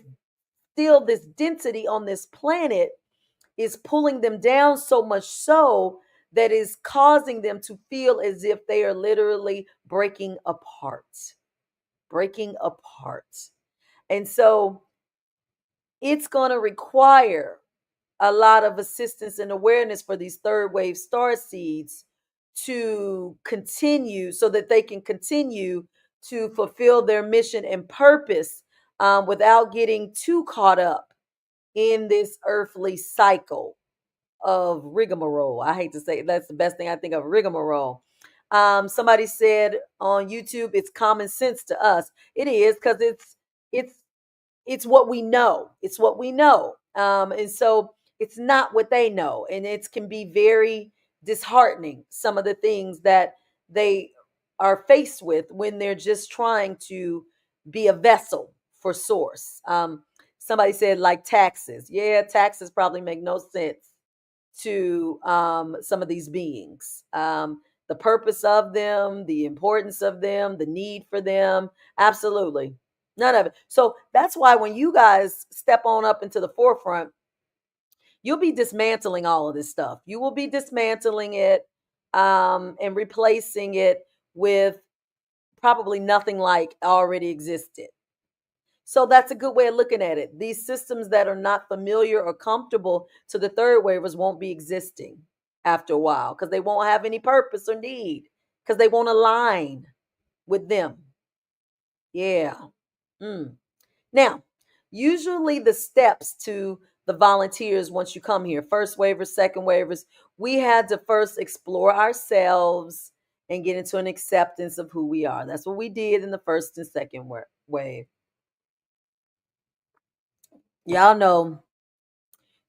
Speaker 1: density on this planet is pulling them down so much so that is causing them to feel as if they are literally breaking apart. And so it's going to require a lot of assistance and awareness for these third wave star seeds to continue so that they can continue to fulfill their mission and purpose, without getting too caught up in this earthly cycle of rigmarole. I hate to say it, that's the best thing I think of, rigmarole. Somebody said on YouTube, it's common sense to us. It is, because it's it's what we know. It's what we know. And so it's not what they know. And it can be very disheartening, some of the things that they are faced with when they're just trying to be a vessel for source. Somebody said, like taxes. Yeah, taxes probably make no sense to some of these beings. The purpose of them, the importance of them, the need for them, absolutely none of it. So that's why when you guys step on up into the forefront, you'll be dismantling all of this stuff. You will be dismantling it, and replacing it with probably nothing like already existed. So that's a good way of looking at it. These systems that are not familiar or comfortable to the third waivers won't be existing after a while, because they won't have any purpose or need, because they won't align with them. Yeah. Mm. Now, usually the steps to the volunteers once you come here, first waivers, second waivers, we had to first explore ourselves and get into an acceptance of who we are. That's what we did in the first and second wave. Y'all know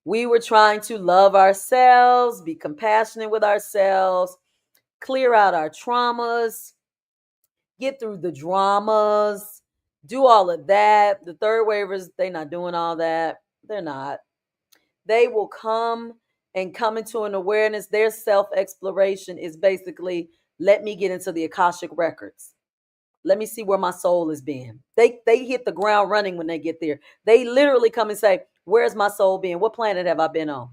Speaker 1: we were trying to love ourselves, be compassionate with ourselves, clear out our traumas, get through the dramas, do all of that. The third waivers, they're not doing all that. They're not. They will come into an awareness. Their self exploration is basically, let me get into the Akashic records. Let me see where my soul has been. They hit the ground running when they get there. They literally come and say, where's my soul been? What planet have I been on?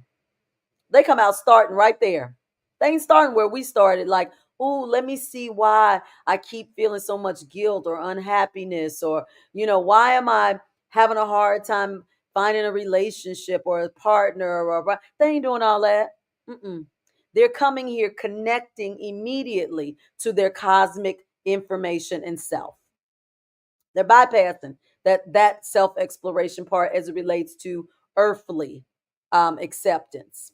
Speaker 1: They come out starting right there. They ain't starting where we started, like, oh, let me see why I keep feeling so much guilt or unhappiness, or, why am I having a hard time finding a relationship or a partner, or they ain't doing all that. Mm-mm. They're coming here connecting immediately to their cosmic information and self. They're bypassing that self exploration part as it relates to earthly acceptance.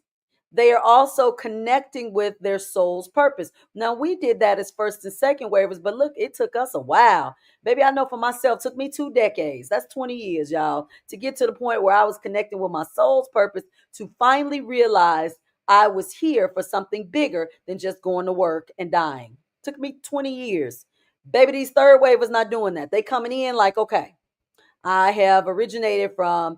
Speaker 1: They are also connecting with their soul's purpose. Now, we did that as first and second waivers, but look, it took us a while. Baby, I know for myself, it took me 2 decades. That's 20 years, y'all, to get to the point where I was connecting with my soul's purpose, to finally realize I was here for something bigger than just going to work and dying. It took me 20 years. Baby, these third waivers not doing that. They coming in like, okay, I have originated from,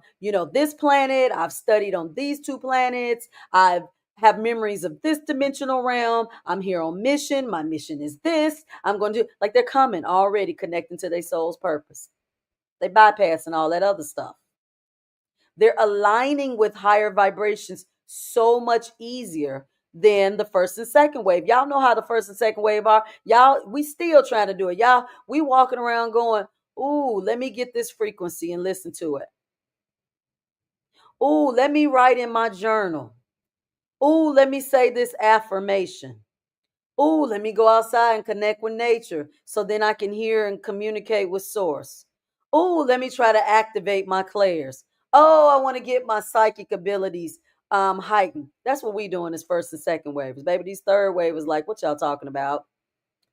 Speaker 1: this planet. I've studied on these two planets. I've have memories of this dimensional realm. I'm here on mission. My mission is this. I'm going to do, like, they're coming already connecting to their soul's purpose. They bypassing all that other stuff. They're aligning with higher vibrations so much easier than the first and second wave. Y'all know how the first and second wave are. Y'all, we still trying to do it. Y'all, we walking around going, ooh, let me get this frequency and listen to it. Ooh, let me write in my journal. Ooh, let me say this affirmation. Ooh, let me go outside and connect with nature so then I can hear and communicate with source. Ooh, let me try to activate my clairs. Oh, I want to get my psychic abilities heightened. That's what we doing this first and second waves. Baby, these third wave is like, what y'all talking about?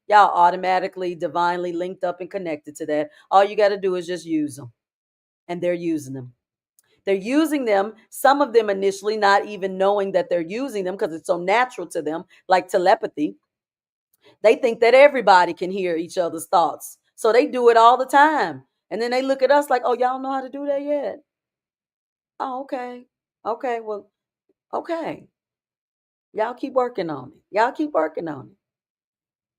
Speaker 1: Y'all automatically, divinely linked up and connected to that. All you got to do is just use them. And they're using them. They're using them, some of them initially not even knowing that they're using them because it's so natural to them, like telepathy. They think that everybody can hear each other's thoughts. So they do it all the time. And then they look at us like, oh, y'all know how to do that yet? Oh, okay. Okay, well, okay. Y'all keep working on it. Y'all keep working on it.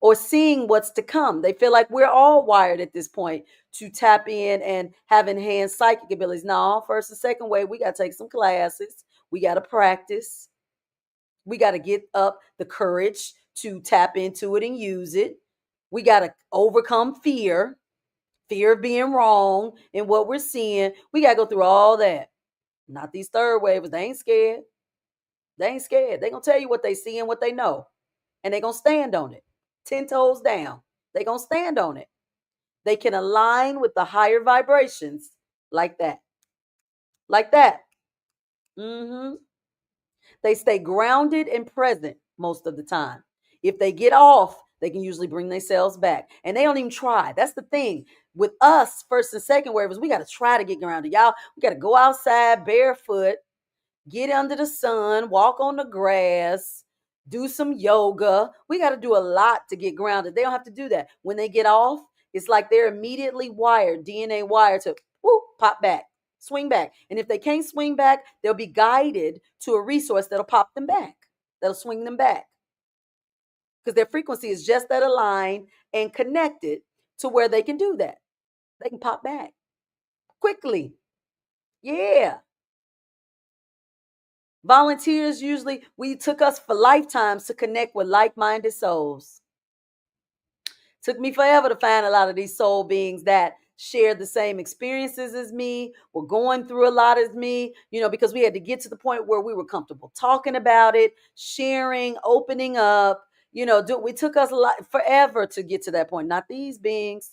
Speaker 1: Or seeing what's to come. They feel like we're all wired at this point to tap in and have enhanced psychic abilities. Now, first and second wave, we got to take some classes. We got to practice. We got to get up the courage to tap into it and use it. We got to overcome fear of being wrong in what we're seeing. We got to go through all that. Not these third wavers. They ain't scared. They ain't scared. They going to tell you what they see and what they know. And they going to stand on it. 10 toes down. They going to stand on it. They can align with the higher vibrations like that. Like that. Mm-hmm. They stay grounded and present most of the time. If they get off, they can usually bring themselves back. And they don't even try. That's the thing. With us, first and second wavers, we got to try to get grounded. Y'all, we got to go outside barefoot, get under the sun, walk on the grass, do some yoga. We got to do a lot to get grounded. They don't have to do that. When they get off, it's like they're immediately wired, DNA wired to whoop, pop back, swing back. And if they can't swing back, they'll be guided to a resource that'll pop them back, that'll swing them back. Because their frequency is just that aligned and connected to where they can do that. They can pop back quickly. Yeah. Volunteers usually, we took us for lifetimes to connect with like-minded souls. Took me forever to find a lot of these soul beings that shared the same experiences as me, were going through a lot as me, because we had to get to the point where we were comfortable talking about it, sharing, opening up. We took us a lot forever to get to that point. Not these beings.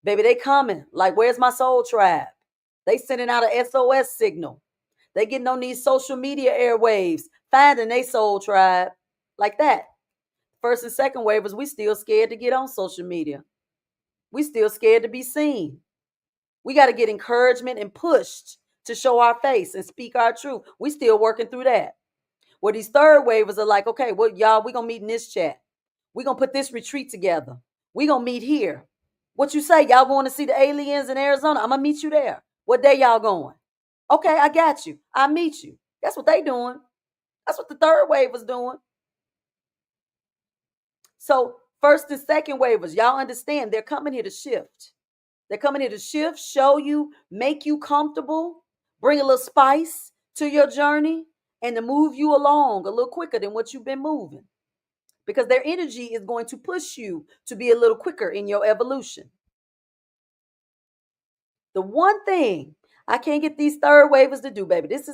Speaker 1: Baby, they coming. Like, where's my soul tribe? They sending out a SOS signal. They getting on these social media airwaves, finding they soul tribe like that. First and second wavers, we still scared to get on social media. We still scared to be seen. We got to get encouragement and pushed to show our face and speak our truth. We still working through that. Where these third wavers are like, okay, well, y'all, we going to meet in this chat. We going to put this retreat together. We going to meet here. What you say? Y'all going to see the aliens in Arizona? I'm going to meet you there. What day y'all going? Okay, I got you. I'll meet you. That's what they doing. That's what the third wave was doing. So first and second wavers, y'all understand they're coming here to shift. They're coming here to shift, show you, make you comfortable, bring a little spice to your journey, and to move you along a little quicker than what you've been moving. Because their energy is going to push you to be a little quicker in your evolution. The one thing I can't get these third wavers to do, baby, this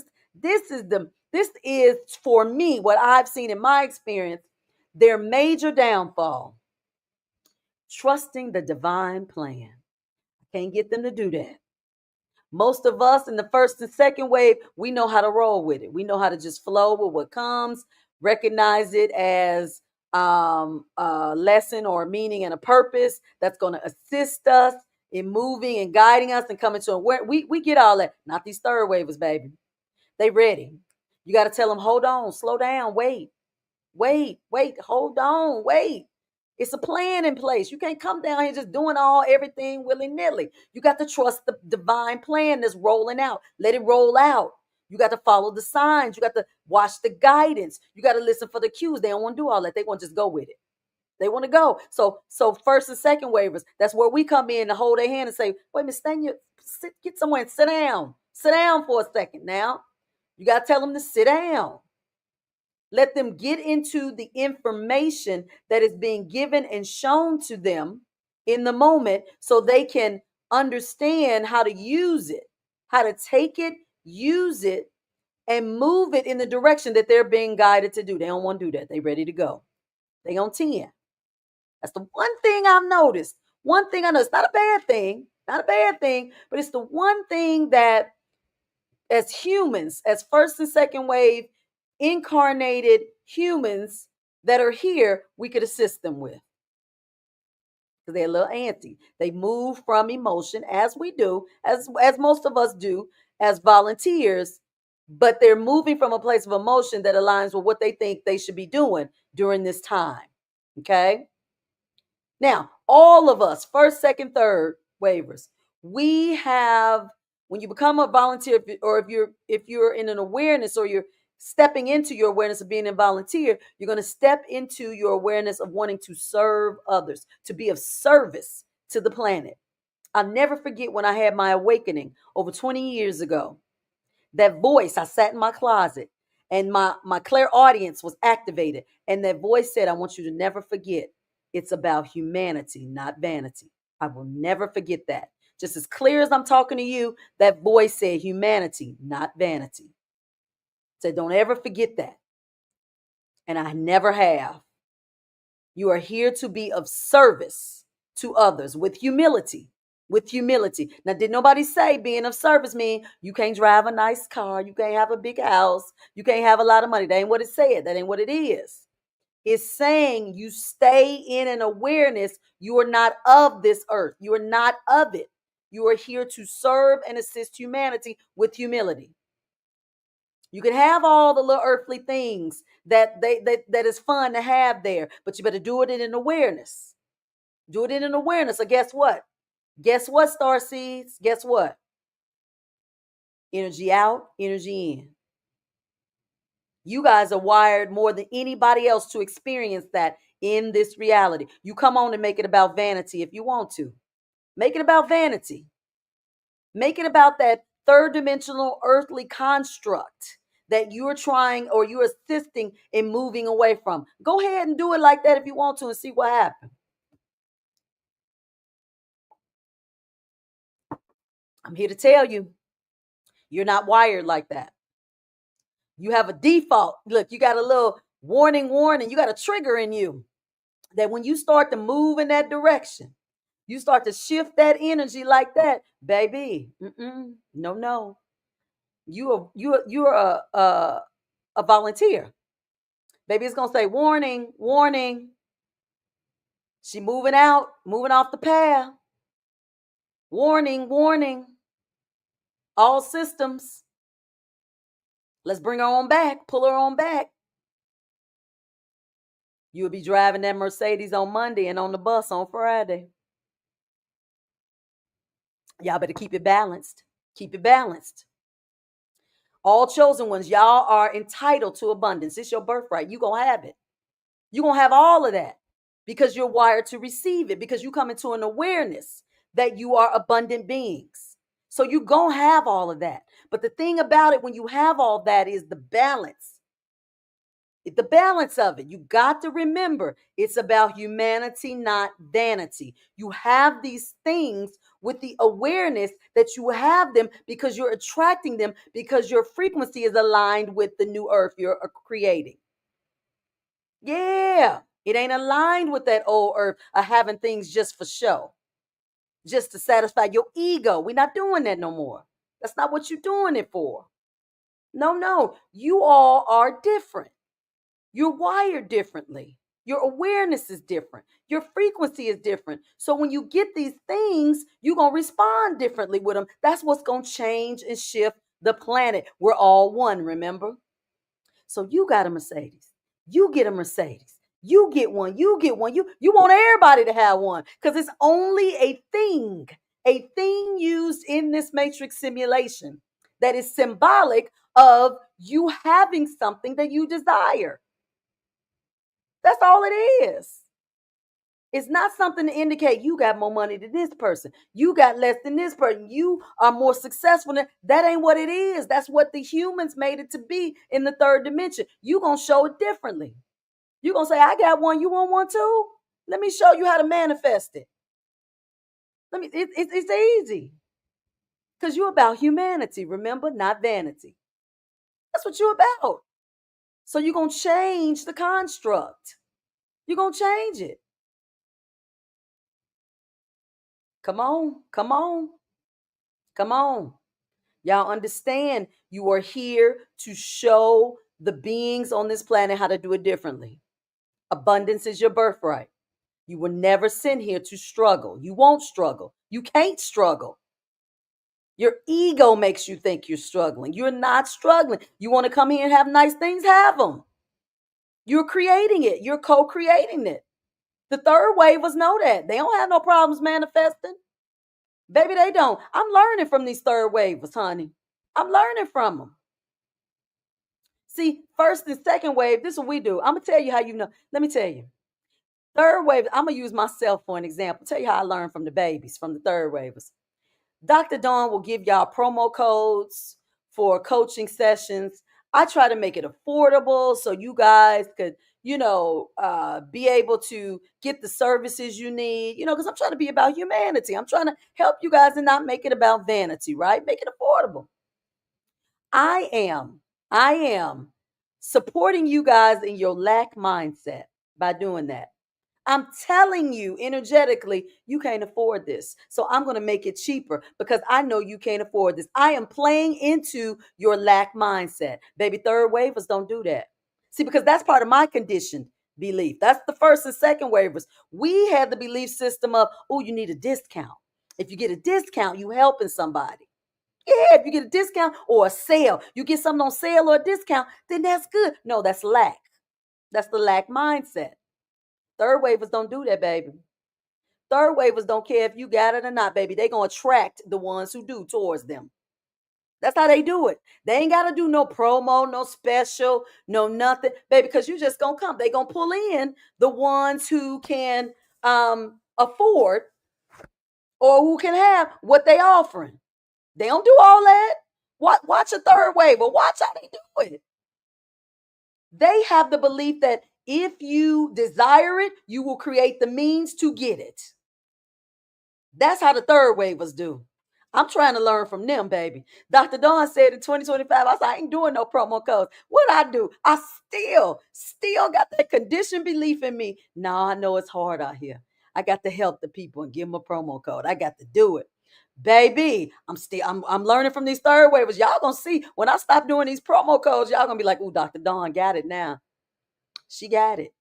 Speaker 1: is for me what I've seen in my experience, their major downfall. Trusting the divine plan. I can't get them to do that. Most of us in the first and second wave, we know how to roll with it. We know how to just flow with what comes, recognize it as a lesson or a meaning and a purpose that's going to assist us in moving and guiding us and coming to where we get all that. Not these third wavers, baby. They ready. You got to tell them, hold on, slow down, wait, hold on, wait. It's a plan in place. You can't come down here just doing everything willy-nilly. You got to trust the divine plan that's rolling out. Let it roll out. You got to follow the signs. You got to watch the guidance. You got to listen for the cues. They don't want to do all that. They want to just go with it. They want to go. So first and second waivers, that's where we come in to hold their hand and say, wait a minute, get somewhere and sit down. Sit down for a second now. You got to tell them to sit down. Let them get into the information that is being given and shown to them in the moment so they can understand how to use it, how to take it, use it, and move it in the direction that they're being guided to do. They don't want to do that. They ready to go. They on 10. That's the one thing I've noticed. One thing I know, it's not a bad thing, not a bad thing, but it's the one thing that as humans, as first and second wave incarnated humans that are here, we could assist them with. Because they're a little antsy. They move from emotion as we do, as most of us do as volunteers, but they're moving from a place of emotion that aligns with what they think they should be doing during this time. Okay? Now, all of us, first, second, third waivers, we have, when you become a volunteer, or if you're in an awareness, or you're stepping into your awareness of being a volunteer, you're going to step into your awareness of wanting to serve others, to be of service to the planet. I'll never forget when I had my awakening over 20 years ago. That voice, I sat in my closet and my clairaudience was activated. And that voice said, I want you to never forget, it's about humanity, not vanity. I will never forget that. Just as clear as I'm talking to you, that voice said humanity, not vanity. Said, don't ever forget that. And I never have. You are here to be of service to others with humility. With humility. Now, did nobody say being of service mean you can't drive a nice car, you can't have a big house, you can't have a lot of money? That ain't what it said. That ain't what it is. It's saying you stay in an awareness. You are not of this earth. You are not of it. You are here to serve and assist humanity with humility. You can have all the little earthly things that is fun to have there, but you better do it in an awareness. Do it in an awareness. So guess what? Guess what, Starseeds? Guess what? Energy out, energy in. You guys are wired more than anybody else to experience that in this reality. You come on and make it about vanity if you want to. Make it about vanity. Make it about that third dimensional earthly construct that you're trying or you're assisting in moving away from. Go ahead and do it like that if you want to and see what happens. I'm here to tell you, you're not wired like that. You have a default. Look, you got a little warning, you got a trigger in you that when you start to move in that direction, you start to shift that energy like that, baby. No. You're a volunteer. Baby, it's gonna say warning, warning. She moving out, moving off the path. Warning, warning. All systems. Let's bring her on back, pull her on back. You'll be driving that Mercedes on Monday and on the bus on Friday. Y'all better keep it balanced. Keep it balanced. All chosen ones, y'all are entitled to abundance. It's your birthright. You're going to have it. You're going to have all of that because you're wired to receive it, because you come into an awareness that you are abundant beings. So you're going to have all of that. But the thing about it, when you have all that, is the balance. The balance of it. You got to remember, it's about humanity, not vanity. You have these things with the awareness that you have them because you're attracting them, because your frequency is aligned with the new earth you're creating. Yeah, it ain't aligned with that old earth of having things just for show, just to satisfy your ego. We're not doing that no more. That's not what you're doing it for. No, you all are different. You're wired differently. Your awareness is different. Your frequency is different. So when you get these things, you're going to respond differently with them. That's what's going to change and shift the planet. We're all one, remember? So you got a Mercedes. You get a Mercedes. You get one. You get one. You want everybody to have one because it's only a thing used in this matrix simulation that is symbolic of you having something that you desire. That's all it is. It's not something to indicate you got more money than this person. You got less than this person. You are more successful than that. Ain't what it is. That's what the humans made it to be in the third dimension. You gonna show it differently. You gonna say, I got one, you want one too? Let me show you how to manifest it. It's easy. Because you're about humanity, remember, not vanity. That's what you're about. So you're gonna change the construct. You're gonna change it. Come on, come on, come on. Y'all understand you are here to show the beings on this planet how to do it differently. Abundance is your birthright. You were never sent here to struggle. You won't struggle. You can't struggle. Your ego makes you think you're struggling. You're not struggling. You want to come here and have nice things? Have them. You're creating it. You're co-creating it. The third wavers know that. They don't have no problems manifesting. Baby, they don't. I'm learning from these third wavers, honey. I'm learning from them. See, first and second wave, this is what we do. I'm going to tell you how you know. Let me tell you. Third wave, I'm going to use myself for an example. Tell you how I learned from the babies, from the third wavers. Dr. Dawn will give y'all promo codes for coaching sessions. I try to make it affordable so you guys could, be able to get the services you need, because I'm trying to be about humanity. I'm trying to help you guys and not make it about vanity, right? Make it affordable. I am supporting you guys in your lack mindset by doing that. I'm telling you energetically, you can't afford this. So I'm going to make it cheaper because I know you can't afford this. I am playing into your lack mindset. Baby, third wavers don't do that. See, because that's part of my conditioned belief. That's the first and second wavers. We had the belief system of, oh, you need a discount. If you get a discount, you helping somebody. Yeah, if you get a discount or a sale, you get something on sale or a discount, then that's good. No, that's lack. That's the lack mindset. Third wavers don't do that, baby. Third wavers don't care if you got it or not, baby. They going to attract the ones who do towards them. That's how they do it. They ain't got to do no promo, no special, no nothing, baby, because you just going to come. They going to pull in the ones who can afford or who can have what they offering. They don't do all that. Watch a third wave, but watch how they do it. They have the belief that if you desire it, you will create the means to get it. That's how the third wavers do. I'm trying to learn from them, baby. Dr. Dawn said in 2025, I said, I ain't doing no promo codes. What I do? I still got that conditioned belief in me. No, I know it's hard out here. I got to help the people and give them a promo code. I got to do it. Baby, I'm learning from these third wavers. Y'all gonna see when I stop doing these promo codes, y'all gonna be like, ooh, Dr. Dawn got it now. She got it.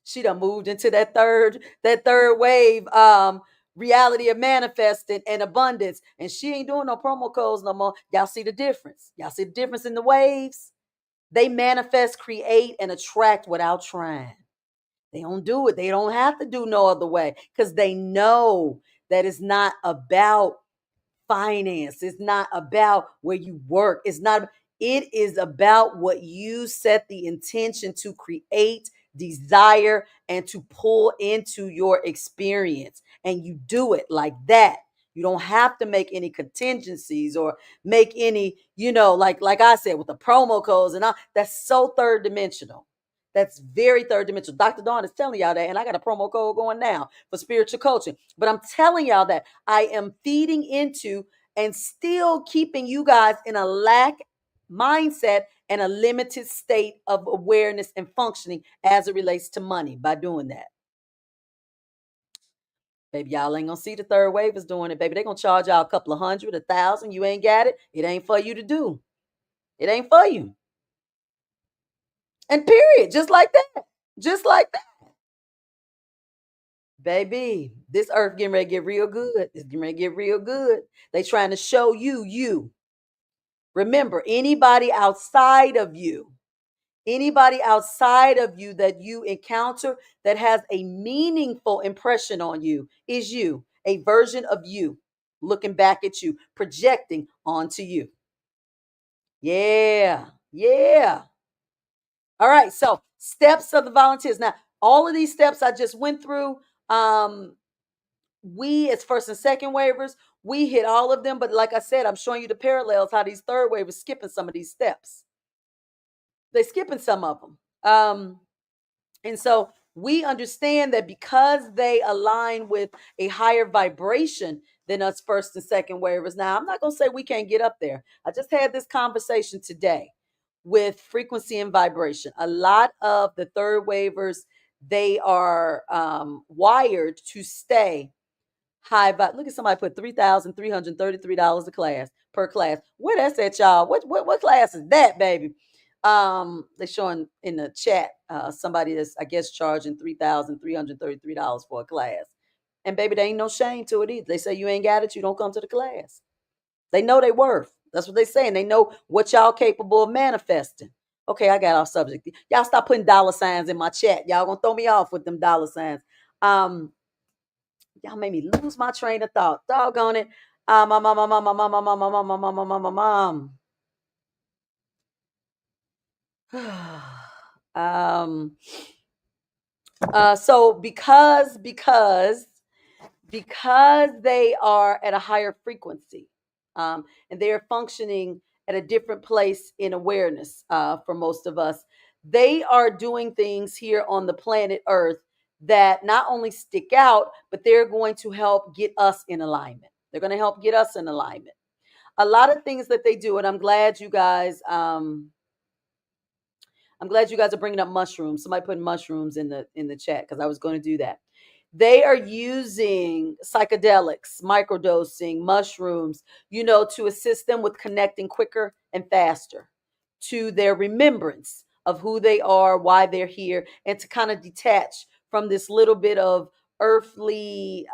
Speaker 1: She done moved into that third wave reality of manifesting and abundance. And she ain't doing no promo codes no more. Y'all see the difference. Y'all see the difference in the waves? They manifest, create, and attract without trying. They don't do it. They don't have to do no other way because they know that it's not about finance. It's not about where you work. It is about what you set the intention to create, desire, and to pull into your experience. And you do it like that. You don't have to make any contingencies or make any, like I said, with the promo codes and all. That's so third dimensional. That's very third dimensional. Dr. Dawn is telling y'all that, and I got a promo code going now for spiritual coaching. But I'm telling y'all that I am feeding into and still keeping you guys in a lack mindset and a limited state of awareness and functioning as it relates to money by doing that. Baby, y'all ain't gonna see the third wave is doing it, baby. They gonna charge y'all a couple of hundred, 1,000. You ain't got it. It ain't for you to do. It ain't for you. And period. Just like that. Just like that. Baby, this earth getting ready to get real good. It's getting ready to get real good. They trying to show you. Remember, anybody outside of you that you encounter that has a meaningful impression on you is you, a version of you looking back at you, projecting onto you. Yeah. Yeah. All right. So steps of the volunteers. Now, all of these steps I just went through, um, we as first and second waivers, we hit all of them. But like I said, I'm showing you the parallels, how these third waivers skipping some of these steps. They skipping some of them. And so we understand that because they align with a higher vibration than us first and second waivers. Now, I'm not going to say we can't get up there. I just had this conversation today with frequency and vibration. A lot of the third waivers, they are wired to stay high. Look at somebody put $3,333 a class per class. Where that's at, y'all? What class is that, baby? They're showing in the chat somebody that's I guess charging $3,333 for a class. And baby, there ain't no shame to it either. They say you ain't got it, you don't come to the class. They know they worth. That's what they saying. They know what y'all capable of manifesting. Okay, I got off subject. Y'all stop putting dollar signs in my chat. Y'all gonna throw me off with them dollar signs. Y'all made me lose my train of thought. Doggone it. Um, so because they are at a higher frequency, and they are functioning at a different place in awareness, for most of us, they are doing things here on the planet Earth that not only stick out, but they're going to help get us in alignment. They're going to help get us in alignment. A lot of things that they do, and I'm glad you guys are bringing up mushrooms. Somebody put mushrooms in the chat because I was going to do that. They are using psychedelics, microdosing, mushrooms, to assist them with connecting quicker and faster to their remembrance of who they are, why they're here, and to kind of detach from this little bit of earthly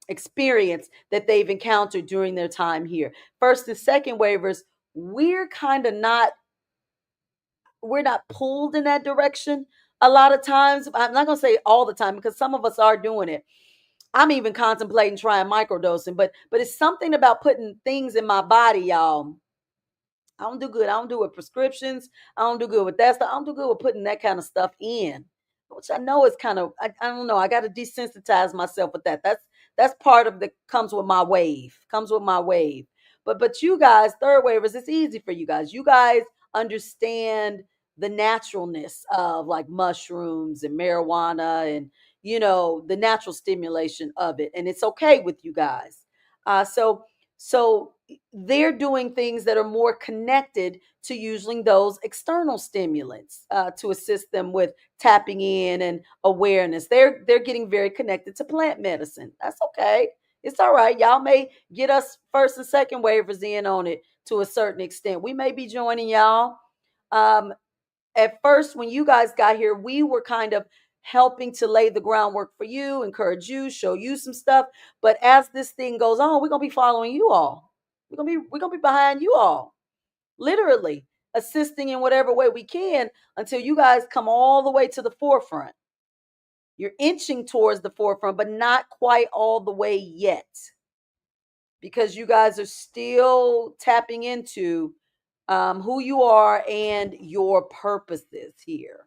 Speaker 1: experience that they've encountered during their time here. First and second waivers, we're kind of not we're not pulled in that direction a lot of times. I'm not going to say all the time because some of us are doing it. I'm even contemplating trying microdosing, but it's something about putting things in my body, y'all. I don't do good. I don't do with prescriptions. I don't do good with that stuff. I don't do good with putting that kind of stuff in, which I know is kind of, I don't know. I got to desensitize myself with that. That's part of the comes with my wave. Comes with my wave. But you guys, third waivers, it's easy for you guys. You guys understand the naturalness of like mushrooms and marijuana and the natural stimulation of it, and it's okay with you guys. So they're doing things that are more connected to using those external stimulants to assist them with tapping in and awareness. They're getting very connected to plant medicine. That's okay. It's all right. Y'all may get us first and second waivers in on it to a certain extent. We may be joining y'all. Um, at first, when you guys got here, we were kind of helping to lay the groundwork for you, encourage you, show you some stuff. But as this thing goes on, we're gonna be following you all. We're gonna be behind you all, literally assisting in whatever way we can until you guys come all the way to the forefront. You're inching towards the forefront, but not quite all the way yet because you guys are still tapping into who you are and your purposes here.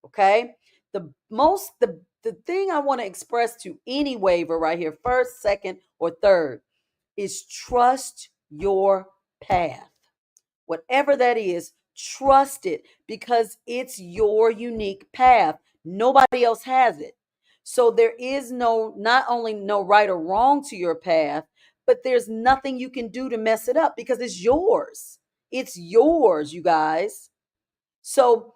Speaker 1: Okay. The thing I want to express to any waiver right here, first, second, or third, is trust your path. Whatever that is, trust it because it's your unique path. Nobody else has it. So there is not only no right or wrong to your path, but there's nothing you can do to mess it up because it's yours. It's yours, you guys. So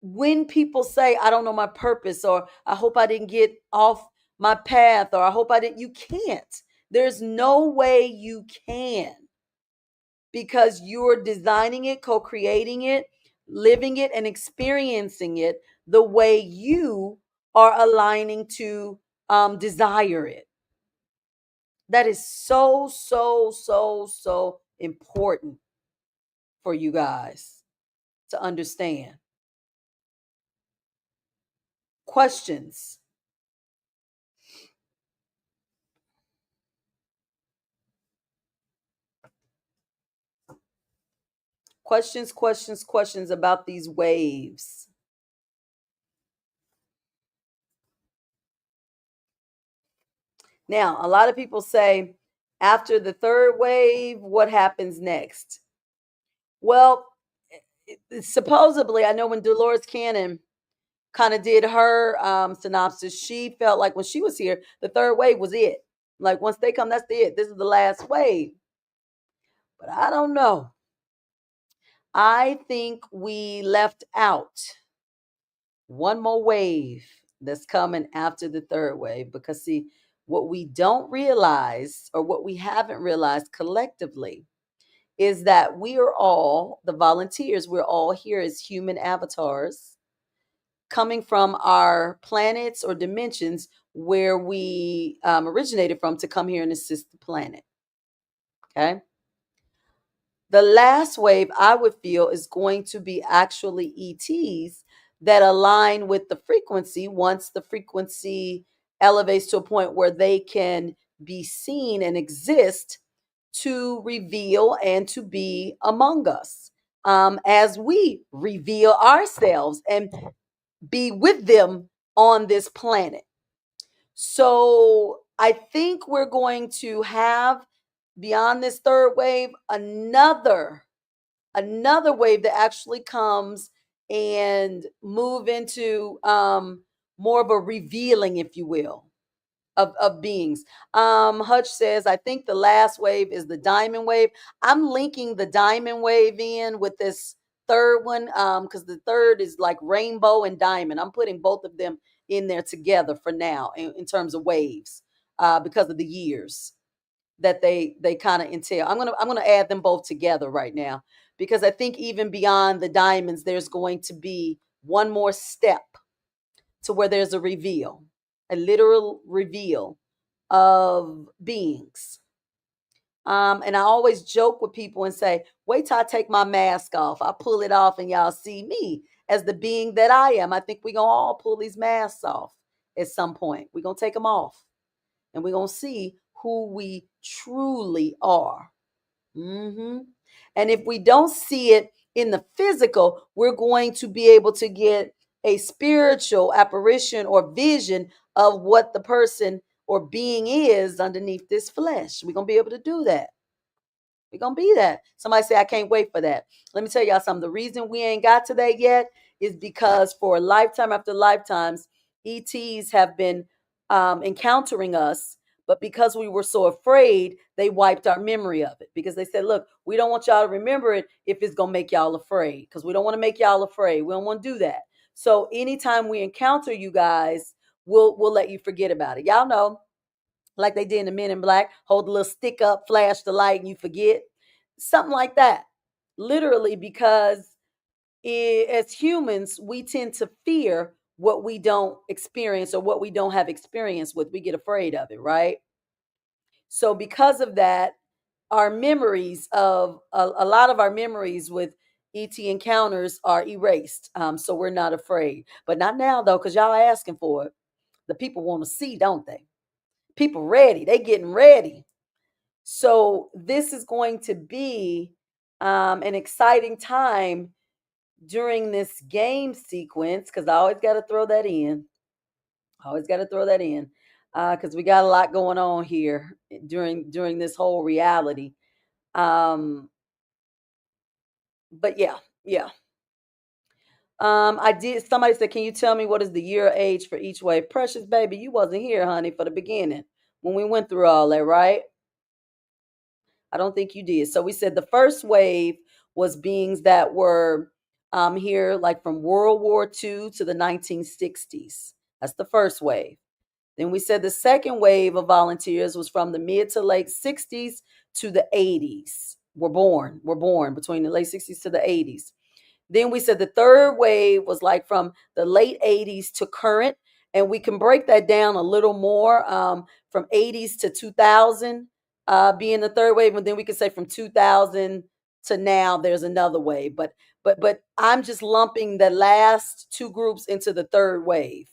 Speaker 1: when people say, I don't know my purpose, or I hope I didn't get off my path, or I hope I didn't, you can't. There's no way you can because you're designing it, co creating it, living it, and experiencing it the way you are aligning to desire it. That is so, so, so, so important for you guys to understand. Questions? Questions about these waves. Now, a lot of people say, after the third wave, what happens next? Well, supposedly, I know when Dolores Cannon kind of did her synopsis, she felt like when she was here, the third wave was it. Like once they come, that's it. This is the last wave. But I don't know. I think we left out one more wave that's coming after the third wave because, see, what we don't realize or what we haven't realized collectively is that we are all the volunteers, we're all here as human avatars coming from our planets or dimensions where we originated from to come here and assist the planet. Okay. The last wave I would feel is going to be actually ETs that align with the frequency once the frequency elevates to a point where they can be seen and exist to reveal and to be among us as we reveal ourselves and be with them on this planet. So I think we're going to have beyond this third wave another wave that actually comes and move into more of a revealing, if you will, of beings. Hutch says, I think the last wave is the diamond wave. I'm linking the diamond wave in with this third one because the third is like rainbow and diamond. I'm putting both of them in there together for now in terms of waves because of the years that they kind of entail. I'm gonna add them both together right now because I think even beyond the diamonds, there's going to be one more step to where there's a reveal, a literal reveal of beings. And I always joke with people and say, wait till I take my mask off. I pull it off and y'all see me as the being that I am. I think we're going to all pull these masks off at some point. We're going to take them off and we're going to see who we truly are. Mm-hmm. And if we don't see it in the physical, we're going to be able to get a spiritual apparition or vision of what the person or being is underneath this flesh. We're going to be able to do that. We're going to be that. Somebody say, I can't wait for that. Let me tell y'all something. The reason we ain't got to that yet is because for lifetime after lifetimes, ETs have been encountering us. But because we were so afraid, they wiped our memory of it because they said, look, we don't want y'all to remember it if it's going to make y'all afraid because we don't want to make y'all afraid. We don't want to do that. So anytime we encounter you guys, we'll let you forget about it. Y'all know, like they did in the Men in Black, hold the little stick up, flash the light, and you forget. Something like that. Literally, because as humans, we tend to fear what we don't experience or what we don't have experience with. We get afraid of it, right? So because of that, our memories of a lot of our memories with ET encounters are erased. So we're not afraid. But not now though, because y'all asking for it. The people want to see, don't they? People ready. They getting ready. So this is going to be an exciting time during this game sequence because I always got to throw that in. I always got to throw that in because we got a lot going on here during this whole reality. But yeah. I did. Somebody said, "Can you tell me what is the year age for each wave?" Precious baby, you wasn't here, honey, for the beginning when we went through all that, right? I don't think you did. So we said the first wave was beings that were here like from World War II to the 1960s. That's the first wave. Then we said the second wave of volunteers was from the mid to late 60s to the 80s. We're born between the late 60s to the 80s. Then we said the third wave was like from the late 80s to current. And we can break that down a little more from 80s to 2000 being the third wave. And then we could say from 2000 to now, there's another wave. But I'm just lumping the last two groups into the third wave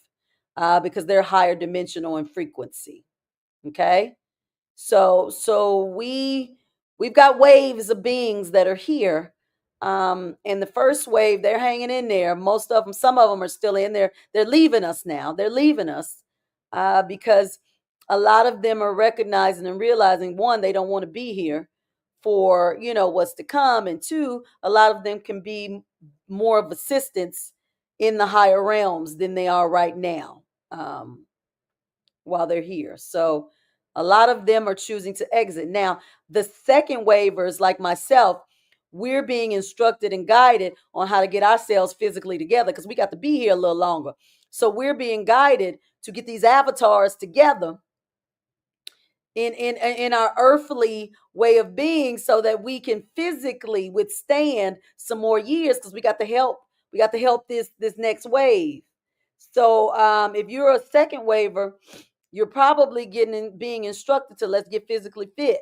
Speaker 1: because they're higher dimensional in frequency. Okay. So we've got waves of beings that are here And the first wave, they're hanging in there. Most of them, some of them are still in there. They're leaving us now. They're leaving us because a lot of them are recognizing and realizing, one, they don't want to be here for, what's to come. And two, a lot of them can be more of assistance in the higher realms than they are right now. While they're here. So a lot of them are choosing to exit. Now, the second waivers, like myself, we're being instructed and guided on how to get ourselves physically together because we got to be here a little longer. So we're being guided to get these avatars together in our earthly way of being so that we can physically withstand some more years because we got to help this next wave. So if you're a second waiver, you're probably being instructed to, let's get physically fit.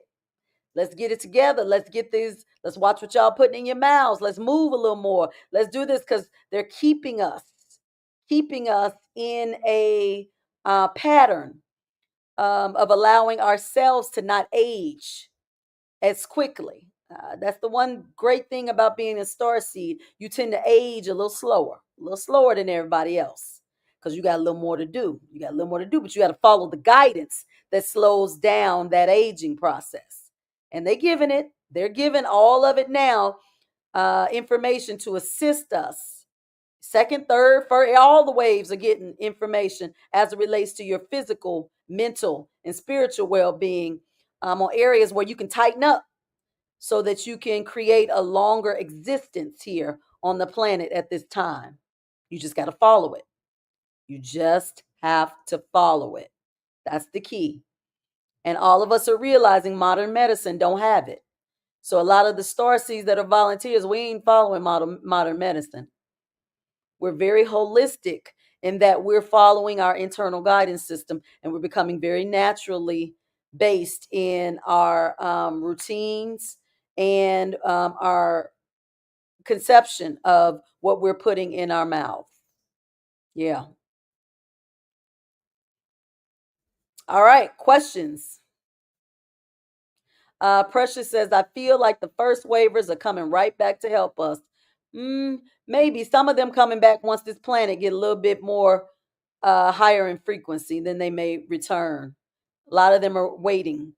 Speaker 1: Let's get it together. Let's get these. Let's watch what y'all putting in your mouths. Let's move a little more. Let's do this because they're keeping us in a pattern of allowing ourselves to not age as quickly. That's the one great thing about being a star seed. You tend to age a little slower than everybody else because you got a little more to do. You got a little more to do, but you got to follow the guidance that slows down that aging process. And they're giving all of it now, information to assist us. Second, third, first, all the waves are getting information as it relates to your physical, mental, and spiritual well being on areas where you can tighten up so that you can create a longer existence here on the planet at this time. You just got to follow it. You just have to follow it. That's the key. And all of us are realizing modern medicine don't have it. So a lot of the star seeds that are volunteers, we ain't following modern medicine. We're very holistic in that we're following our internal guidance system and we're becoming very naturally based in our routines and our conception of what we're putting in our mouth. Yeah. All right. Questions. Precious says, I feel like the first waivers are coming right back to help us. Maybe some of them coming back once this planet get a little bit more higher in frequency, then they may return. A lot of them are waiting.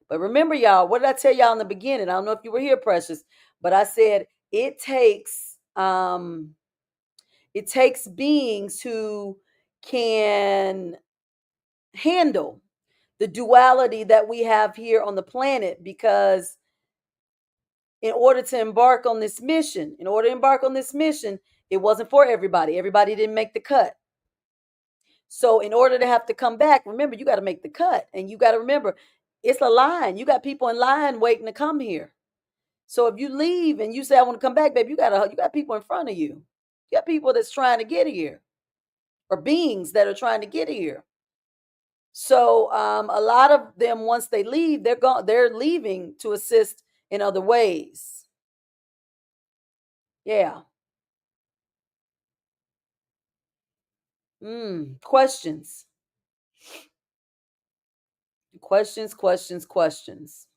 Speaker 1: But remember, y'all, what did I tell y'all in the beginning? I don't know if you were here, Precious, but I said it takes beings who can handle the duality that we have here on the planet because in order to embark on this mission, it wasn't for everybody. Everybody didn't make the cut. So in order to have to come back, remember, you got to make the cut. And you got to remember, it's a line. You got people in line waiting to come here. So if you leave and you say, I want to come back, baby, you got people in front of you. You got people that's trying to get here or beings that are trying to get here. So a lot of them, once they leave, they're leaving to assist in other ways. Yeah. Questions. Questions, questions, questions.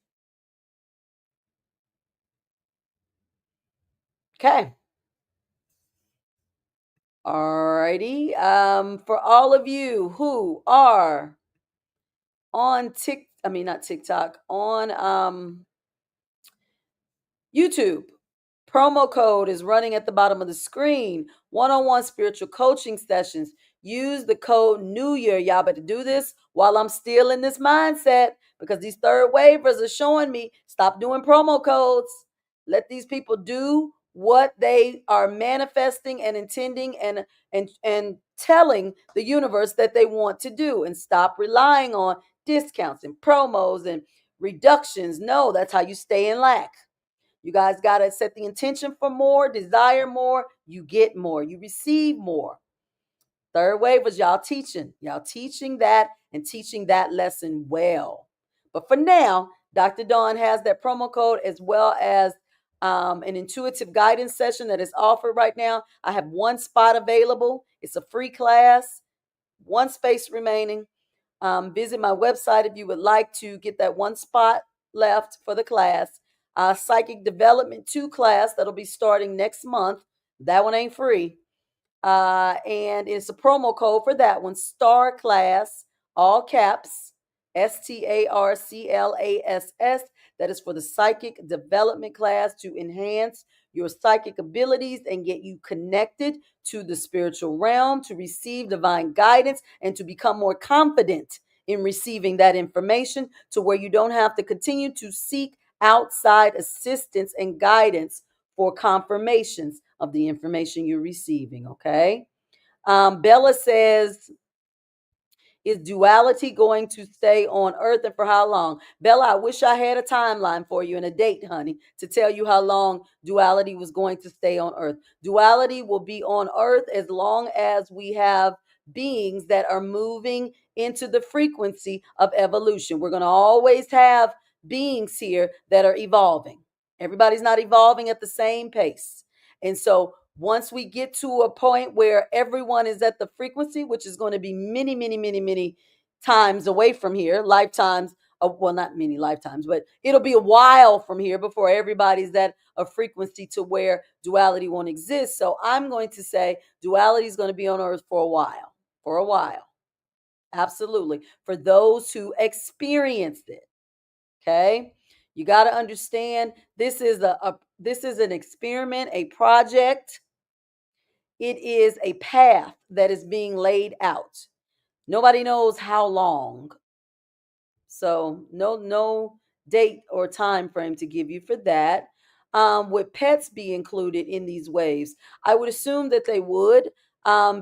Speaker 1: Okay. Alrighty. For all of you who are on not TikTok, on YouTube, promo code is running at the bottom of the screen. One-on-one spiritual coaching sessions. Use the code New Year. Y'all better do this while I'm still in this mindset because these third waivers are showing me stop doing promo codes. Let these people do what they are manifesting and intending and telling the universe that they want to do and stop relying on discounts and promos and reductions. No, that's how you stay in lack. You guys got to set the intention for more, desire more, you get more, you receive more. Third wave was y'all teaching that and teaching that lesson well. But for now, Dr. Dawn has that promo code as well as an intuitive guidance session that is offered right now. I have one spot available. It's a free class, one space remaining. Visit my website if you would like to get that one spot left for the class. Psychic Development 2 class that'll be starting next month. That one ain't free. And it's a promo code for that one, Star Class, all caps, STARCLASS. That is for the psychic development class to enhance your psychic abilities and get you connected to the spiritual realm, to receive divine guidance, and to become more confident in receiving that information to where you don't have to continue to seek outside assistance and guidance for confirmations of the information you're receiving. Okay. Bella says, is duality going to stay on Earth and for how long? Bella, I wish I had a timeline for you and a date, honey, to tell you how long duality was going to stay on Earth. Duality will be on Earth as long as we have beings that are moving into the frequency of evolution. We're going to always have beings here that are evolving. Everybody's not evolving at the same pace. And so once we get to a point where everyone is at the frequency, which is going to be many, many, many, many times away from here, lifetimes, well, not many lifetimes, but it'll be a while from here before everybody's at a frequency to where duality won't exist. So I'm going to say duality is going to be on Earth for a while, for a while. Absolutely. For those who experienced it. Okay. You got to understand this is this is an experiment, a project. It is a path that is being laid out. Nobody knows how long. So no date or time frame to give you for that. Would pets be included in these waves? I would assume that they would,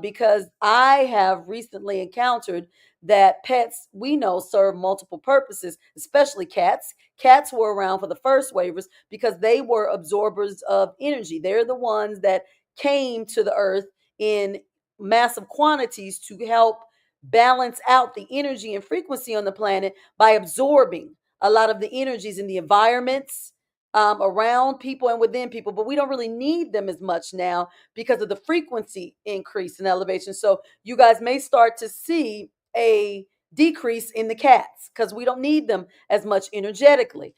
Speaker 1: because I have recently encountered that pets we know serve multiple purposes, especially cats. Cats were around for the first waivers because they were absorbers of energy. They're the ones that came to the earth in massive quantities to help balance out the energy and frequency on the planet by absorbing a lot of the energies in the environments around people and within people. But we don't really need them as much now because of the frequency increase and elevation. So you guys may start to see a decrease in the cats because we don't need them as much energetically.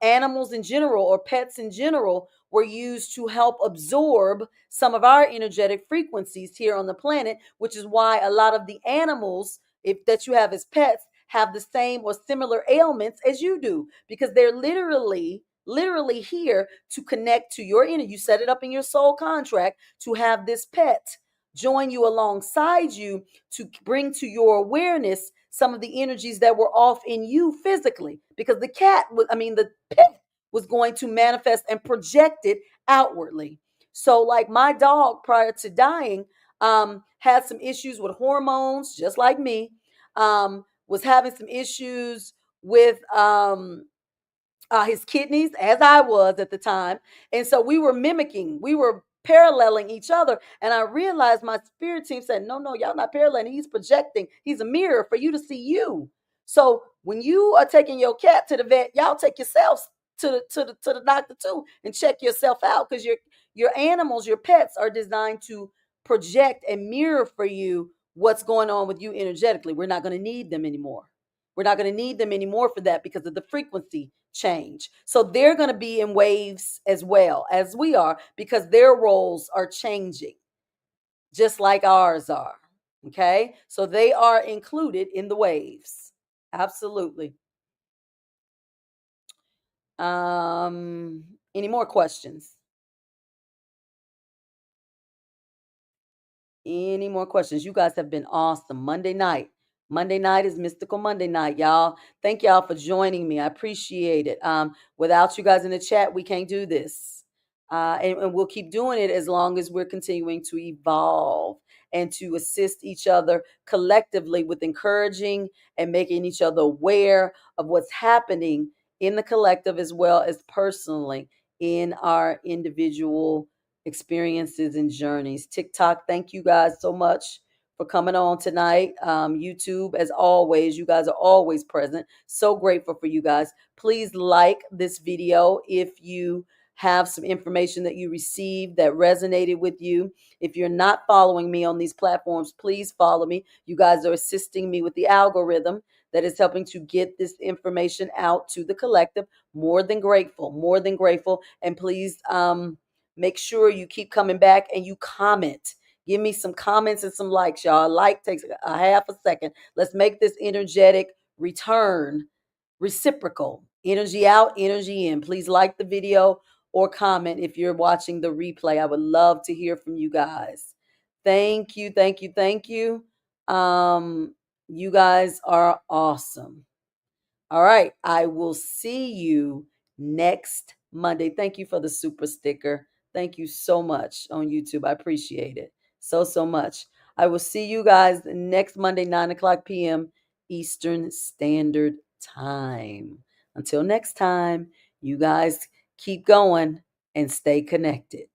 Speaker 1: Animals in general or pets in general were used to help absorb some of our energetic frequencies here on the planet, which is why a lot of the animals that you have as pets have the same or similar ailments as you do, because they're literally here to connect to your energy. You set it up in your soul contract to have this pet join you alongside you to bring to your awareness some of the energies that were off in you physically, because the pet was going to manifest and project it outwardly. So like my dog prior to dying had some issues with hormones, just like me, was having some issues with his kidneys, as I was at the time. And so we were paralleling each other. And I realized my spirit team said, no, y'all not paralleling. He's projecting. He's a mirror for you to see you. So when you are taking your cat to the vet, y'all take yourselves to the doctor too and check yourself out, because your animals, your pets are designed to project and mirror for you what's going on with you energetically. We're not going to need them anymore. We're not going to need them anymore for that because of the frequency change. So they're going to be in waves as well as we are, because their roles are changing just like ours are. Okay. So they are included in the waves. Absolutely. Any more questions? Any more questions? You guys have been awesome. Monday night. Monday night is Mystical Monday night, y'all. Thank y'all for joining me. I appreciate it. Without you guys in the chat, we can't do this. And we'll keep doing it as long as we're continuing to evolve and to assist each other collectively with encouraging and making each other aware of what's happening in the collective as well as personally in our individual experiences and journeys. TikTok, thank you guys so much for coming on tonight. YouTube, as always, you guys are always present. So grateful for you guys. Please like this video if you have some information that you received that resonated with you. If you're not following me on these platforms, please follow me. You guys are assisting me with the algorithm that is helping to get this information out to the collective. More than grateful, more than grateful. And please make sure you keep coming back and you comment. Give me some comments and some likes, y'all. A like takes a half a second. Let's make this energetic return reciprocal. Energy out, energy in. Please like the video or comment if you're watching the replay. I would love to hear from you guys. Thank you, thank you, thank you. You guys are awesome. All right, I will see you next Monday. Thank you for the super sticker. Thank you so much on YouTube. I appreciate it so much. I will see you guys next Monday, 9 o'clock p.m. Eastern Standard Time. Until next time, you guys keep going and stay connected.